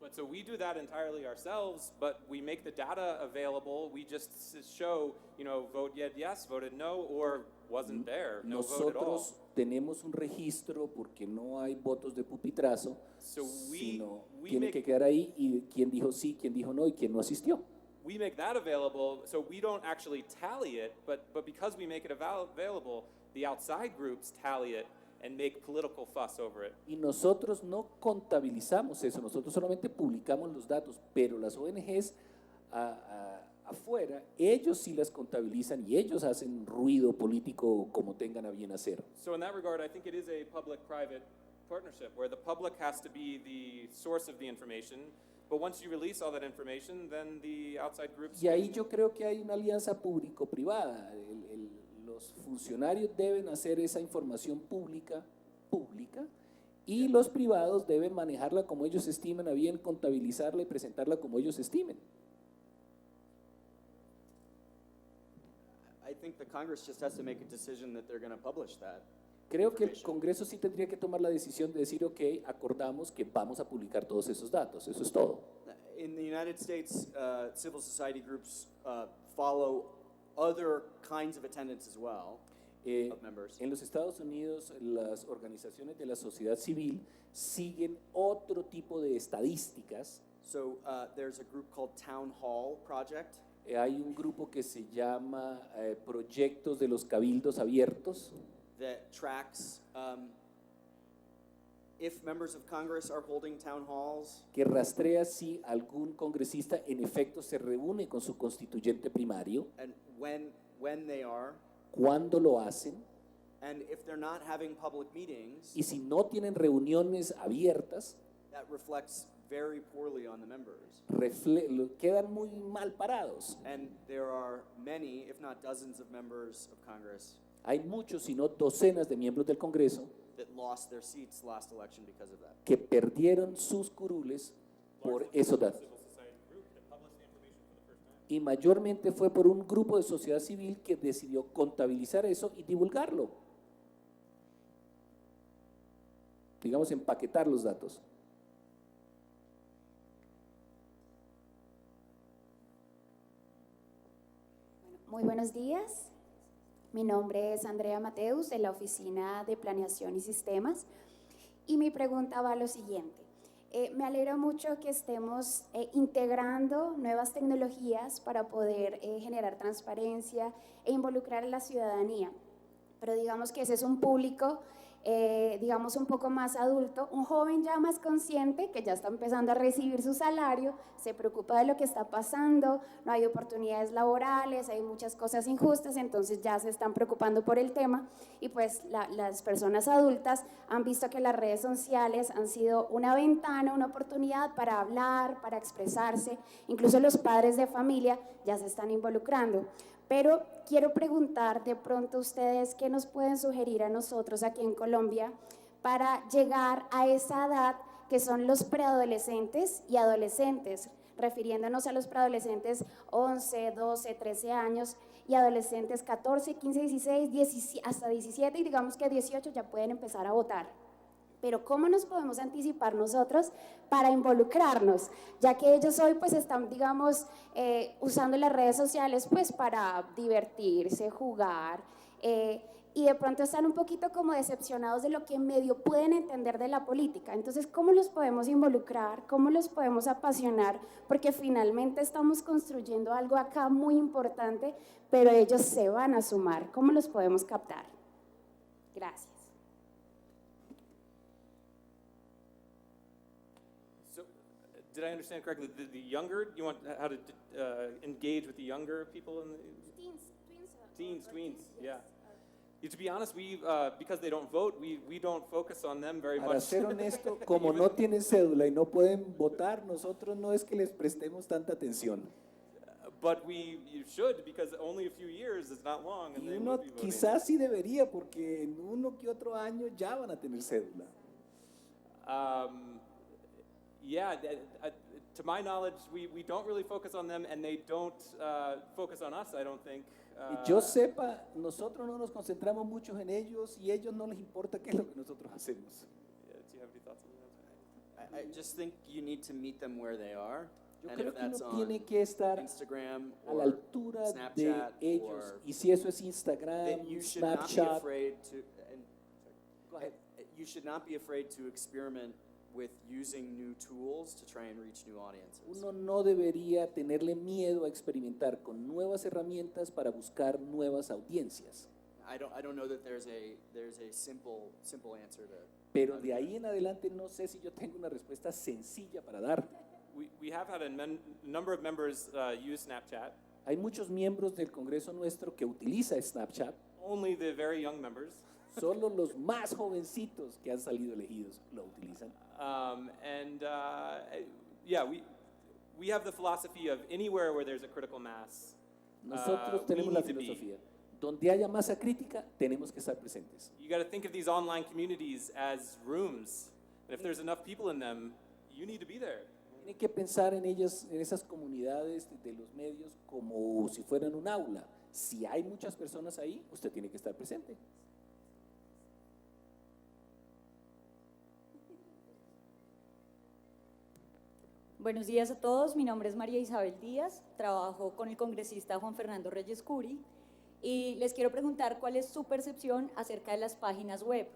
But so we do that entirely ourselves, but we make the data available. We just show, you know, vote yes, voted no, or wasn't there, no vote at all. Nosotros tenemos un registro porque no hay votos de pupitrazo, So sino we tiene make- que quedar ahí y quién dijo sí, quién dijo no y quién no asistió. We make that available, so we don't actually tally it, but because we make it available, the outside groups tally it and make political fuss over it. Y nosotros no contabilizamos eso, nosotros solamente publicamos los datos, pero las ONGs afuera, ellos sí las contabilizan y ellos hacen ruido político como tengan a bien hacer. So in that regard, I think it is a public-private partnership where the public has to be the source of the information, but once you release all that information, then the outside groups Y ahí yo creo que hay una alianza público-privada. Los funcionarios deben hacer esa información pública Y los privados deben manejarla como ellos estimen a bien, contabilizarla y presentarla como ellos estimen. I think the Congress just has to make a decision that they're going to publish that. Creo que el Congreso sí tendría que tomar la decisión de decir, ok, acordamos que vamos a publicar todos esos datos, eso es todo. In the United States, civil society groups follow other kinds of attendance as well, of members. En los Estados Unidos, las organizaciones de la sociedad civil siguen otro tipo de estadísticas. So there's a group called Town Hall Project. Hay un grupo que se llama Proyectos de los Cabildos Abiertos, That tracks if members of Congress are holding town halls, que rastrea si algún congresista en efecto se reúne con su constituyente primario, and when they are, cuándo lo hacen, and if they're not having public meetings, y si no tienen reuniones abiertas, that reflects very poorly on the members. Quedan muy mal parados. And there are many, if not dozens, of members of Congress Hay muchos, si no docenas de miembros del Congreso that lost their seats last election because of that. que perdieron sus curules por esos datos. Y mayormente fue por un grupo de sociedad civil que decidió contabilizar eso y divulgarlo. Digamos, empaquetar los datos. Muy buenos días. Mi nombre es Andrea Mateus, de la Oficina de Planeación y Sistemas, y mi pregunta va a lo siguiente. Me alegra mucho que estemos integrando nuevas tecnologías para poder generar transparencia e involucrar a la ciudadanía, pero digamos que ese es un público digamos un poco más adulto, un joven ya más consciente que ya está empezando a recibir su salario, se preocupa de lo que está pasando, no hay oportunidades laborales, hay muchas cosas injustas, entonces ya se están preocupando por el tema y pues las personas adultas han visto que las redes sociales han sido una ventana, una oportunidad para hablar, para expresarse, incluso los padres de familia ya se están involucrando. Pero quiero preguntar de pronto ustedes qué nos pueden sugerir a nosotros aquí en Colombia para llegar a esa edad que son los preadolescentes y adolescentes, refiriéndonos a los preadolescentes 11, 12, 13 años y adolescentes 14, 15, 16, hasta 17 y digamos que 18 ya pueden empezar a votar. Pero ¿cómo nos podemos anticipar nosotros para involucrarnos? Ya que ellos hoy pues están, digamos, usando las redes sociales pues para divertirse, jugar, y de pronto están un poquito como decepcionados de lo que medio pueden entender de la política. Entonces, ¿cómo los podemos involucrar? ¿Cómo los podemos apasionar? Porque finalmente estamos construyendo algo acá muy importante, pero ellos se van a sumar. ¿Cómo los podemos captar? Gracias. Did I understand correctly? The younger, you want how to engage with the younger people in the tweens, yeah. To be honest, we because they don't vote, we don't focus on them very much. Para ser honesto, como no tienen cédula y no pueden votar, nosotros no es que les prestemos tanta atención. But you should, because only a few years is not long, and Y they uno will be voting. quizás sí debería, porque en uno que otro año ya van a tener cédula. Yeah, to my knowledge, we don't really focus on them, and they don't focus on us, I don't think. Y yo sepa, nosotros no nos concentramos mucho en ellos y a ellos no les importa qué es lo que nosotros hacemos. Do you have any thoughts on that? I just think you need to meet them where they are. Yo And creo if que uno that's on tiene que estar Instagram a la or altura de Snapchat ellos. or Y si eso es that Instagram, you should not be Snapchat, afraid to you should not be afraid to experiment with using new tools to try and reach new audiences. uno no debería tenerle miedo a experimentar con nuevas herramientas para buscar nuevas audiencias. I don't know that there's a simple answer to. Pero de ahí en adelante no sé si yo tengo una respuesta sencilla para dar. We have had a number of members use Snapchat. Hay muchos miembros del Congreso nuestro que utiliza Snapchat. Only the very young members. Solo los más jovencitos que han salido elegidos lo utilizan. Yeah, we have the philosophy of anywhere where there's a critical mass. Nosotros tenemos la filosofía. Donde haya masa crítica, tenemos que estar presentes. You got to think of these online communities as rooms. And if there's enough people in them, you need to be there. Tiene que pensar en ellas, en esas comunidades de los medios como si fueran un aula. Si hay muchas personas ahí, usted tiene que estar presente. Buenos días a todos, mi nombre es María Isabel Díaz, trabajo con el congresista Juan Fernando Reyes Curi y les quiero preguntar cuál es su percepción acerca de las páginas web,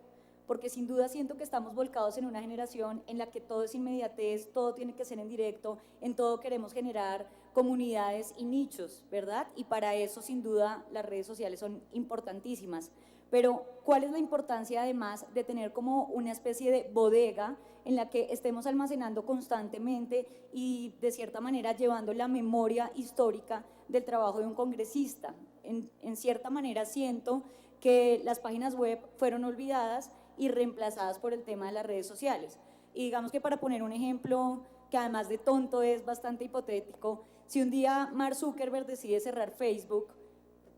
porque sin duda siento que estamos volcados en una generación en la que todo es inmediatez, todo tiene que ser en directo, en todo queremos generar comunidades y nichos, ¿verdad? Y para eso sin duda las redes sociales son importantísimas. Pero, ¿cuál es la importancia además de tener como una especie de bodega en la que estemos almacenando constantemente y de cierta manera llevando la memoria histórica del trabajo de un congresista? En cierta manera siento que las páginas web fueron olvidadas y reemplazadas por el tema de las redes sociales. Y digamos que para poner un ejemplo que además de tonto es bastante hipotético, si un día Mark Zuckerberg decide cerrar Facebook,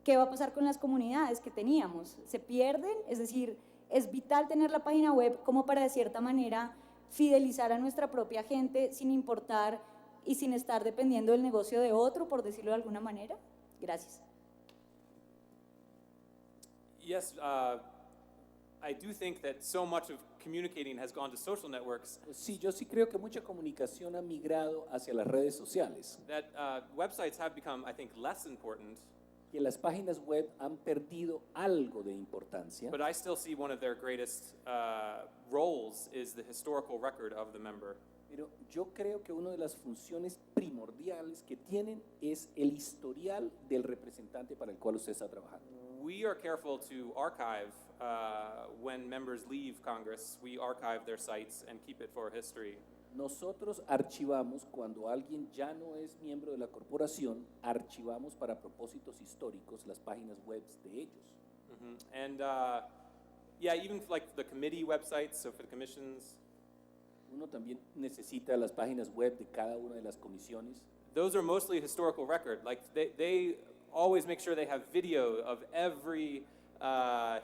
¿qué va a pasar con las comunidades que teníamos? ¿Se pierden? Es decir, es vital tener la página web como para de cierta manera fidelizar a nuestra propia gente sin importar y sin estar dependiendo del negocio de otro, por decirlo de alguna manera. Gracias. Yes, I do think that so much of communicating has gone to social networks. Sí, yo sí creo que mucha comunicación ha migrado hacia las redes sociales. That websites have become, I think, less important. Que las páginas web han perdido algo de importancia. But I still see one of their greatest roles is the historical record of the member. Pero yo creo que una de las funciones primordiales que tienen es el historial del representante para el cual usted está trabajando. We are careful to archive when members leave Congress. We archive their sites and keep it for history. Nosotros archivamos cuando alguien ya no es miembro de la corporación, archivamos para propósitos históricos las páginas web de ellos. And yeah, even like the committee websites, so for the commissions. Uno también necesita las páginas web de cada una de las comisiones. Those are mostly historical record. Like they always make sure they have video of every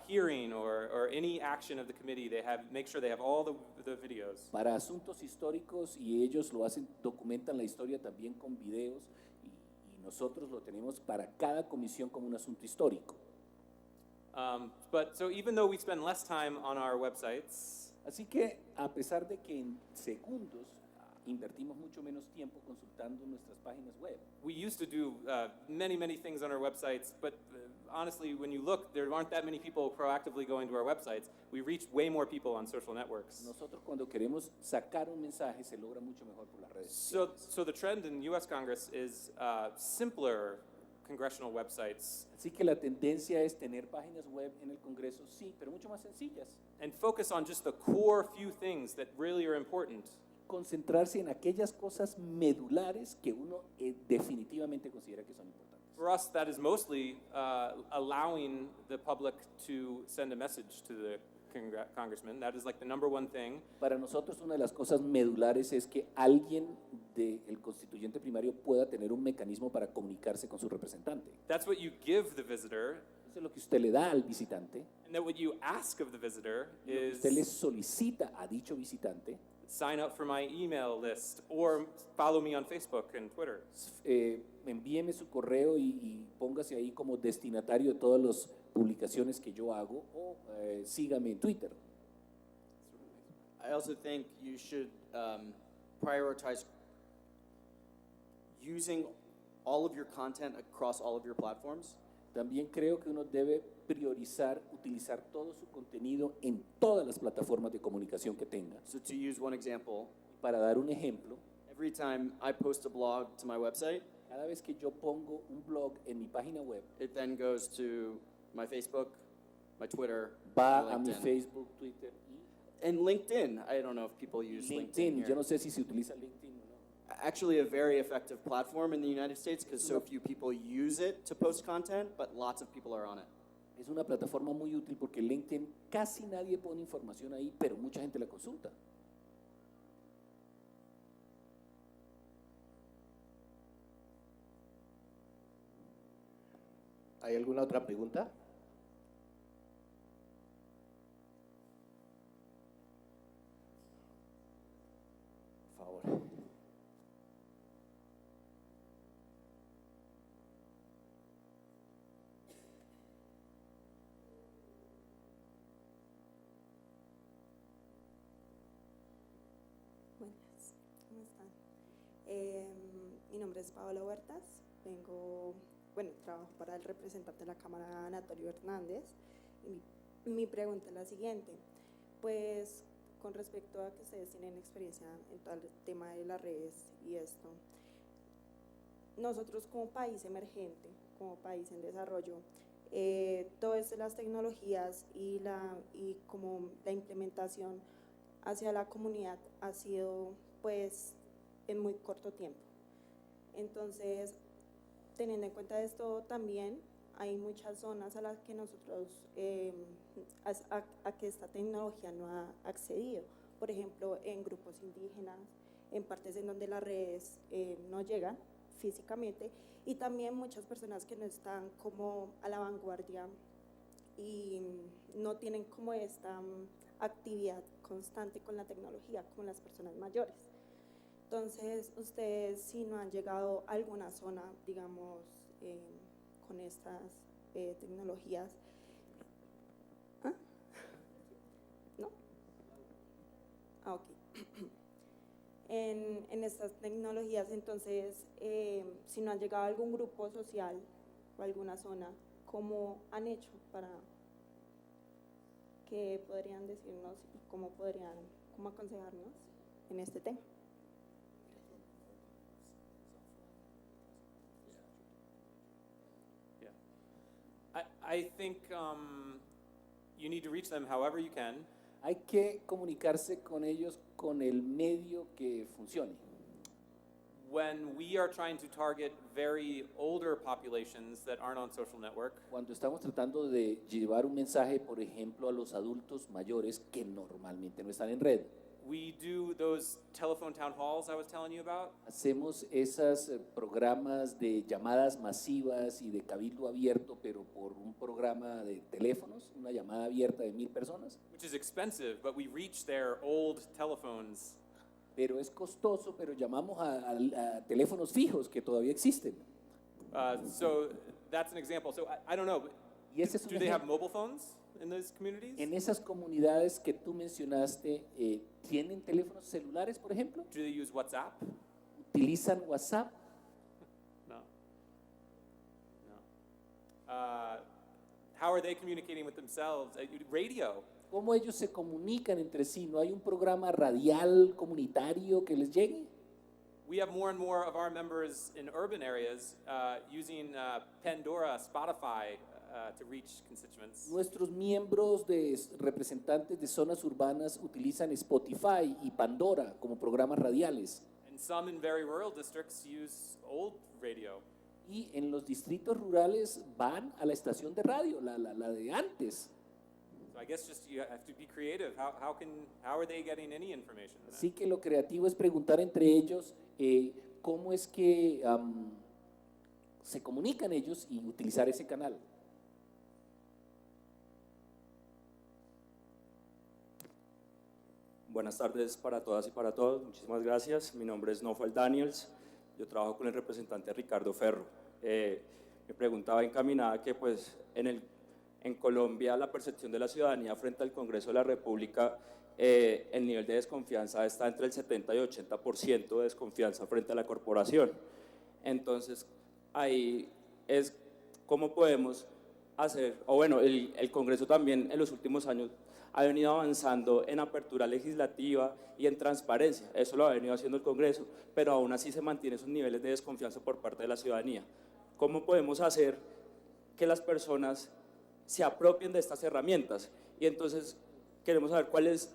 hearing or any action of the committee. They make sure they have all the videos. Para asuntos históricos, y ellos lo hacen, documentan la historia también con videos, y nosotros lo tenemos para cada comisión como un asunto histórico. But so even though we spend less time on our websites, así que a pesar de que en segundos invertimos mucho menos tiempo consultando nuestras páginas web. We used to do many things on our websites, but honestly, when you look, there aren't that many people proactively going to our websites. We reach way more people on social networks. Nosotros cuando queremos sacar un mensaje se logra mucho mejor por las redes sociales. So the trend in U.S. Congress is simpler congressional websites. Así que la tendencia es tener páginas web en el Congreso, sí, pero mucho más sencillas. And focus on just the core few things that really are important. Concentrarse en aquellas cosas medulares que uno definitivamente considera que son importantes. For us, that is mostly allowing the public to send a message to the congressman. That is like the number one thing. Para nosotros una de las cosas medulares es que alguien del constituyente primario pueda tener un mecanismo para comunicarse con su representante. That's what you give the visitor. Eso es lo que usted le da al visitante. And that what you ask of the visitor Lo que is usted le solicita a dicho visitante. Sign up for my email list or follow me on Facebook and Twitter. Envíeme su correo y póngase ahí como destinatario de todas las publicaciones que yo hago o sígame en Twitter. I also think you should prioritize using all of your content across all of your platforms. También creo que uno debe priorizar utilizar todo su contenido en todas las plataformas de comunicación que tenga. So to use one example, para dar un ejemplo, every time I post a blog to my website, cada vez que yo pongo un blog en mi página web, it then goes to my Facebook, my Twitter, va my a mi LinkedIn. Facebook, Twitter And LinkedIn. I don't know if people use LinkedIn here. Yo no sé si se utiliza LinkedIn o no. Actually a very effective platform in the United States because so few people use it to post content, but lots of people are on it. Es una plataforma muy útil porque LinkedIn casi nadie pone información ahí, pero mucha gente la consulta. ¿Hay alguna otra pregunta? Buenas, ¿cómo están? Mi nombre es Paola Huertas, trabajo para el representante de la Cámara, Anatolio Hernández. Y mi pregunta es la siguiente, pues con respecto a que ustedes tienen experiencia en todo el tema de las redes y esto, nosotros como país emergente, como país en desarrollo, todas las tecnologías y como la implementación hacia la comunidad ha sido pues en muy corto tiempo. Entonces, teniendo en cuenta esto también, hay muchas zonas a las que nosotros, a que esta tecnología no ha accedido. Por ejemplo, en grupos indígenas, en partes en donde las redes no llegan físicamente, y también muchas personas que no están como a la vanguardia y no tienen como esta actividad constante con la tecnología, como las personas mayores. Entonces, ustedes si no han llegado a alguna zona, digamos, con estas tecnologías, ¿ah? ¿No? Ah, ok. En estas tecnologías, entonces, si no han llegado a algún grupo social o alguna zona, ¿cómo han hecho para que podrían decirnos y cómo aconsejarnos en este tema? I think you need to reach them however you can. Hay que comunicarse con ellos con el medio que funcione. When we are trying to target very older populations that aren't on social network, Cuando estamos tratando de llevar un mensaje, por ejemplo, a los adultos mayores que normalmente no están en red, we do those telephone town halls I was telling you about. hacemos esos programas de llamadas masivas y de cabildo abierto, pero por un programa de teléfonos, una llamada abierta de 1000 personas. Which is expensive, but we reach their old telephones. Pero es costoso, pero llamamos a teléfonos fijos que todavía existen. So that's an example. So I don't know, Y ese es un do they have ejemplo. mobile phones in those communities? En esas comunidades que tú mencionaste, ¿tienen teléfonos celulares, por ejemplo? Do they use WhatsApp? ¿Utilizan WhatsApp? No. How are they communicating with themselves? Radio. ¿Cómo ellos se comunican entre sí? ¿No hay un programa radial comunitario que les llegue? We have more and more of our members in urban areas using Pandora, Spotify to reach constituents. Nuestros miembros representantes de zonas urbanas utilizan Spotify y Pandora como programas radiales. And some in very rural districts use old radio. Y en los distritos rurales van a la estación de radio, la de antes. So I guess just you have to be creative. How are they getting any information? Así que lo creativo es preguntar entre ellos cómo es que se comunican ellos y utilizar ese canal. Buenas tardes para todas y para todos. Muchísimas gracias. Mi nombre es Nofal Daniels. Yo trabajo con el representante Ricardo Ferro. Me preguntaba encaminada que pues en Colombia la percepción de la ciudadanía frente al Congreso de la República, el nivel de desconfianza está entre el 70 y 80% de desconfianza frente a la corporación. Entonces, ahí es cómo podemos hacer, o bueno, el Congreso también en los últimos años ha venido avanzando en apertura legislativa y en transparencia. Eso lo ha venido haciendo el Congreso, pero aún así se mantienen esos niveles de desconfianza por parte de la ciudadanía. ¿Cómo podemos hacer que las personas se apropien de estas herramientas? Y entonces queremos saber cuál es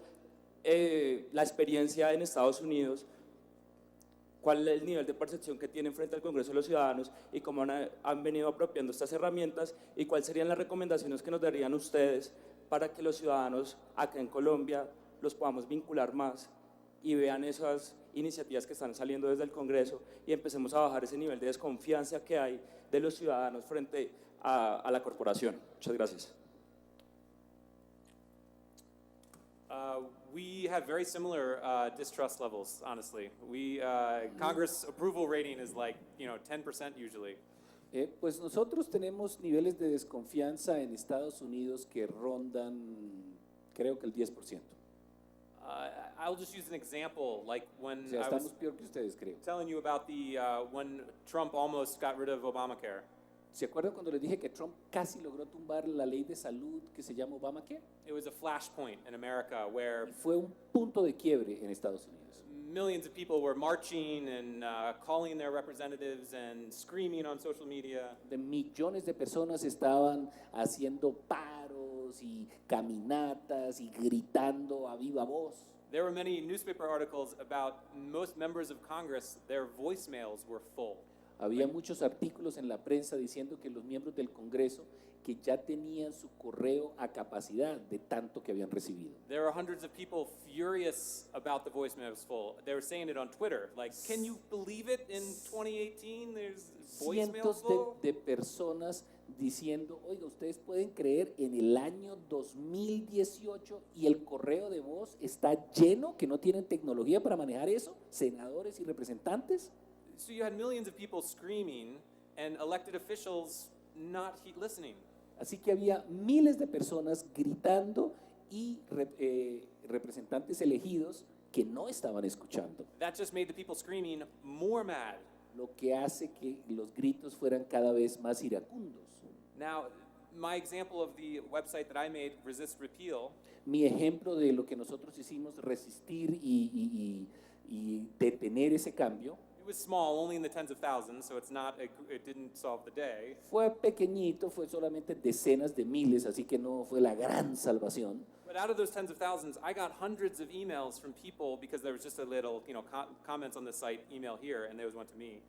la experiencia en Estados Unidos, cuál es el nivel de percepción que tienen frente al Congreso de los Ciudadanos y cómo han venido apropiando estas herramientas y cuáles serían las recomendaciones que nos darían ustedes para que los ciudadanos acá en Colombia los podamos vincular más y vean esas iniciativas que están saliendo desde el Congreso y empecemos a bajar ese nivel de desconfianza que hay de los ciudadanos frente a la corporación. Muchas gracias. We have very similar distrust levels, honestly. Congress approval rating is like, 10% usually. Pues nosotros tenemos niveles de desconfianza en Estados Unidos que rondan, creo que el 10%. I'll just use an example, like when O sea, I was estamos peor que ustedes, creo. telling you about the when Trump almost got rid of Obamacare. ¿Se acuerdan cuando les dije que Trump casi logró tumbar la ley de salud que se llama Obamacare? It was a flashpoint in America where Y fue un punto de quiebre en Estados Unidos. millions of people were marching and calling their representatives and screaming on social media. De millones de personas estaban haciendo paros y caminatas y gritando a viva voz. There were many newspaper articles about most members of Congress, their voicemails were full. Había muchos artículos en la prensa diciendo que los miembros del Congreso que ya tenían su correo a capacidad de tanto que habían recibido. There were hundreds of people furious about the voicemails full. They were saying it on Twitter, like, can you believe it in 2018 there's voicemails Cientos full? de personas diciendo, oiga, ustedes pueden creer en el año 2018 y el correo de voz está lleno, que no tienen tecnología para manejar eso, senadores y representantes. So you had millions of people screaming and elected officials not listening. Así que había miles de personas gritando y representantes elegidos que no estaban escuchando. That just made the people screaming more mad. Lo que hace que los gritos fueran cada vez más iracundos. Now, my example of the website that I made, Resist Repeal, Mi ejemplo de lo que nosotros hicimos, resistir y detener ese cambio, it was small, only in the tens of thousands, so it didn't solve the day. fue pequeñito, fue solamente decenas de miles, así que no fue la gran salvación. But out of those tens of thousands, I got hundreds of emails from people because there was just a little, comments on the site, email here, and those went to me.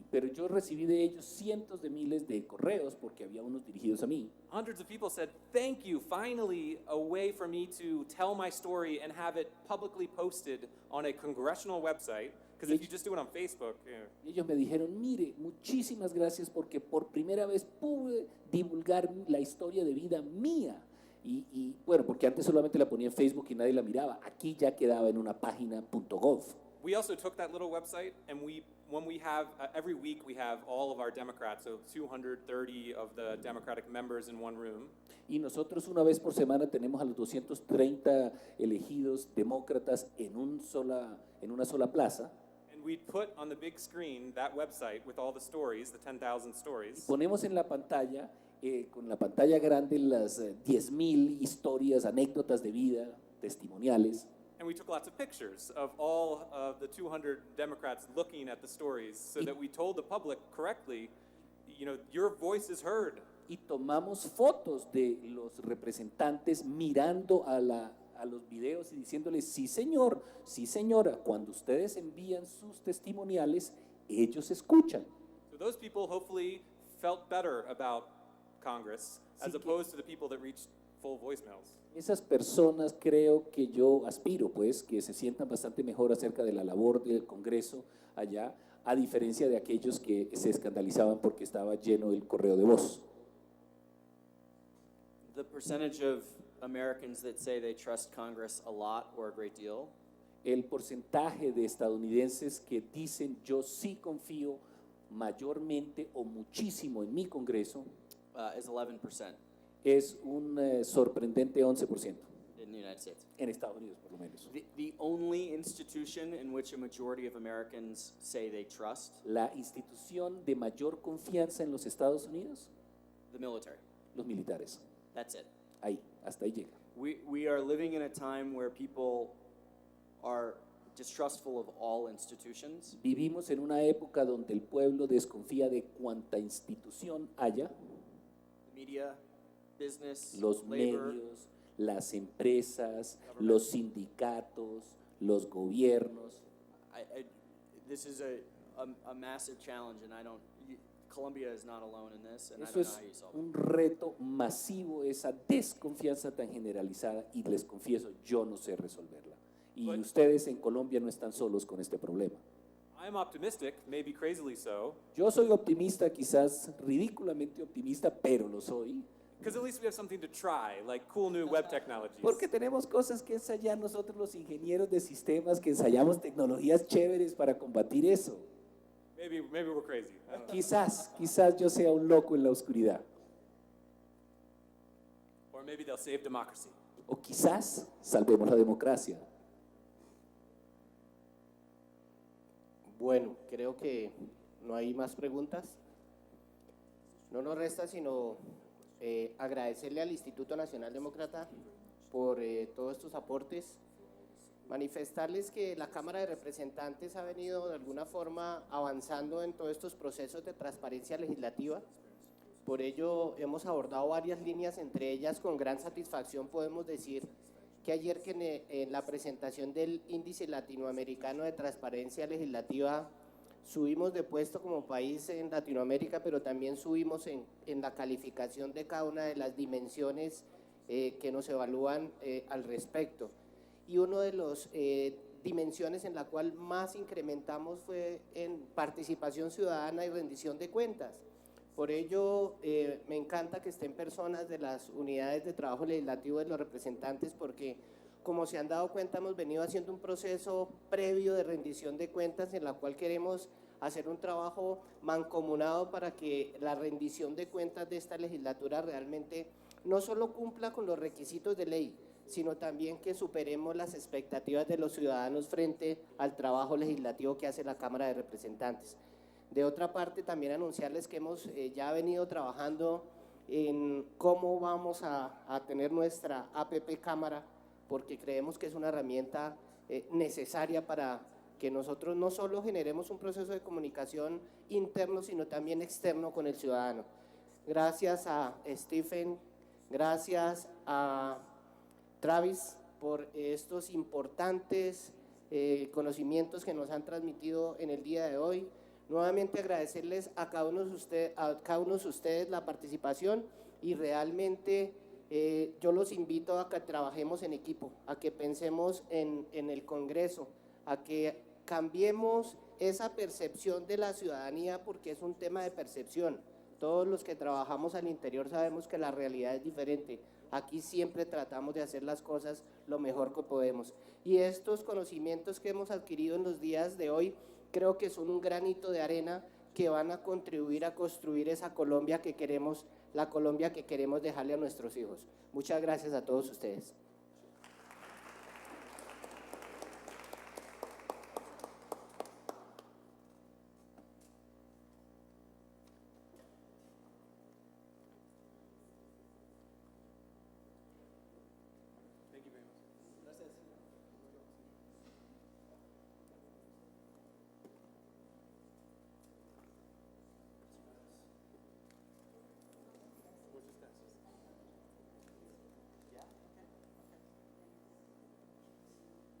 Pero yo recibí de ellos cientos de miles de correos porque había unos dirigidos a mí. Hundreds of people said, thank you, finally a way for me to tell my story and have it publicly posted on a congressional website. Because if you just do it on Facebook, Y ellos me dijeron, mire, muchísimas gracias porque por primera vez pude divulgar la historia de vida mía. Y bueno, porque antes solamente la ponía en Facebook y nadie la miraba. Aquí ya quedaba en una página .gov. we also took that little website and when we have, every week we have all of our Democrats, so 230 of the Democratic members in one room. Y nosotros una vez por semana tenemos a los 230 elegidos demócratas en una sola plaza. And we put on the big screen that website with all the stories, the 10,000 stories. Ponemos en la pantalla, con la pantalla grande, las 10,000 historias, anécdotas de vida, testimoniales. And we took lots of pictures of all of the 200 Democrats looking at the stories so that we told the public correctly, your voice is heard. Y tomamos fotos de los representantes mirando a los videos y diciéndoles, sí señor, sí señora, cuando ustedes envían sus testimoniales, ellos escuchan. So those people hopefully felt better about Congress as opposed to the people that reached full voicemails. Esas personas creo que yo aspiro, pues, que se sientan bastante mejor acerca de la labor del Congreso allá, a diferencia de aquellos que se escandalizaban porque estaba lleno el correo de voz. The percentage of Americans that say they trust Congress a lot or a great deal El porcentaje de estadounidenses que dicen yo sí confío mayormente o muchísimo en mi Congreso is 11% es un sorprendente 11% in the United States. en Estados Unidos, por lo menos. The only institution in which a majority of Americans say they trust, La institución de mayor confianza en los Estados Unidos, the military. los militares. That's it. Ahí, hasta ahí llega. We are living in a time where people are distrustful of all institutions. Vivimos en una época donde el pueblo desconfía de cuanta institución haya, The media, business, los labor. medios, las empresas, los sindicatos, los gobiernos. This is a massive challenge, and Colombia is not alone in this, and I Eso don't know es how you solve it. un reto masivo, esa desconfianza tan generalizada, y les confieso, yo no sé resolverla. Y ustedes en Colombia no están solos con este problema. I'm optimistic, maybe crazily so, Yo soy optimista, quizás ridículamente optimista, pero lo soy. because at least we have something to try, like cool new web technologies. Porque tenemos cosas que ensayar nosotros los ingenieros de sistemas, que ensayamos tecnologías chéveres para combatir eso. Maybe we're crazy. I don't know. Quizás yo sea un loco en la oscuridad. Or maybe they'll save democracy. O quizás salvemos la democracia. Bueno, creo que no hay más preguntas. No nos resta sino agradecerle al Instituto Nacional Demócrata por todos estos aportes, manifestarles que la Cámara de Representantes ha venido de alguna forma avanzando en todos estos procesos de transparencia legislativa. Por ello hemos abordado varias líneas, entre ellas con gran satisfacción podemos decir que ayer que en la presentación del Índice Latinoamericano de Transparencia Legislativa subimos de puesto como país en Latinoamérica, pero también subimos en la calificación de cada una de las dimensiones que nos evalúan al respecto. Y una de las dimensiones en la cual más incrementamos fue en participación ciudadana y rendición de cuentas. Por ello, me encanta que estén personas de las unidades de trabajo legislativo de los representantes, porque como se han dado cuenta, hemos venido haciendo un proceso previo de rendición de cuentas en la cual queremos hacer un trabajo mancomunado para que la rendición de cuentas de esta legislatura realmente no solo cumpla con los requisitos de ley, sino también que superemos las expectativas de los ciudadanos frente al trabajo legislativo que hace la Cámara de Representantes. De otra parte, también anunciarles que hemos ya venido trabajando en cómo vamos a tener nuestra APP Cámara, porque creemos que es una herramienta necesaria para que nosotros no solo generemos un proceso de comunicación interno, sino también externo con el ciudadano. Gracias a Stephen, gracias a Travis por estos importantes conocimientos que nos han transmitido en el día de hoy. Nuevamente agradecerles a cada uno de ustedes la participación y realmente yo los invito a que trabajemos en equipo, a que pensemos en el Congreso, a que cambiemos esa percepción de la ciudadanía, porque es un tema de percepción. Todos los que trabajamos al interior sabemos que la realidad es diferente. Aquí siempre tratamos de hacer las cosas lo mejor que podemos. Y estos conocimientos que hemos adquirido en los días de hoy creo que son un granito de arena que van a contribuir a construir esa Colombia que queremos, la Colombia que queremos dejarle a nuestros hijos. Muchas gracias a todos ustedes.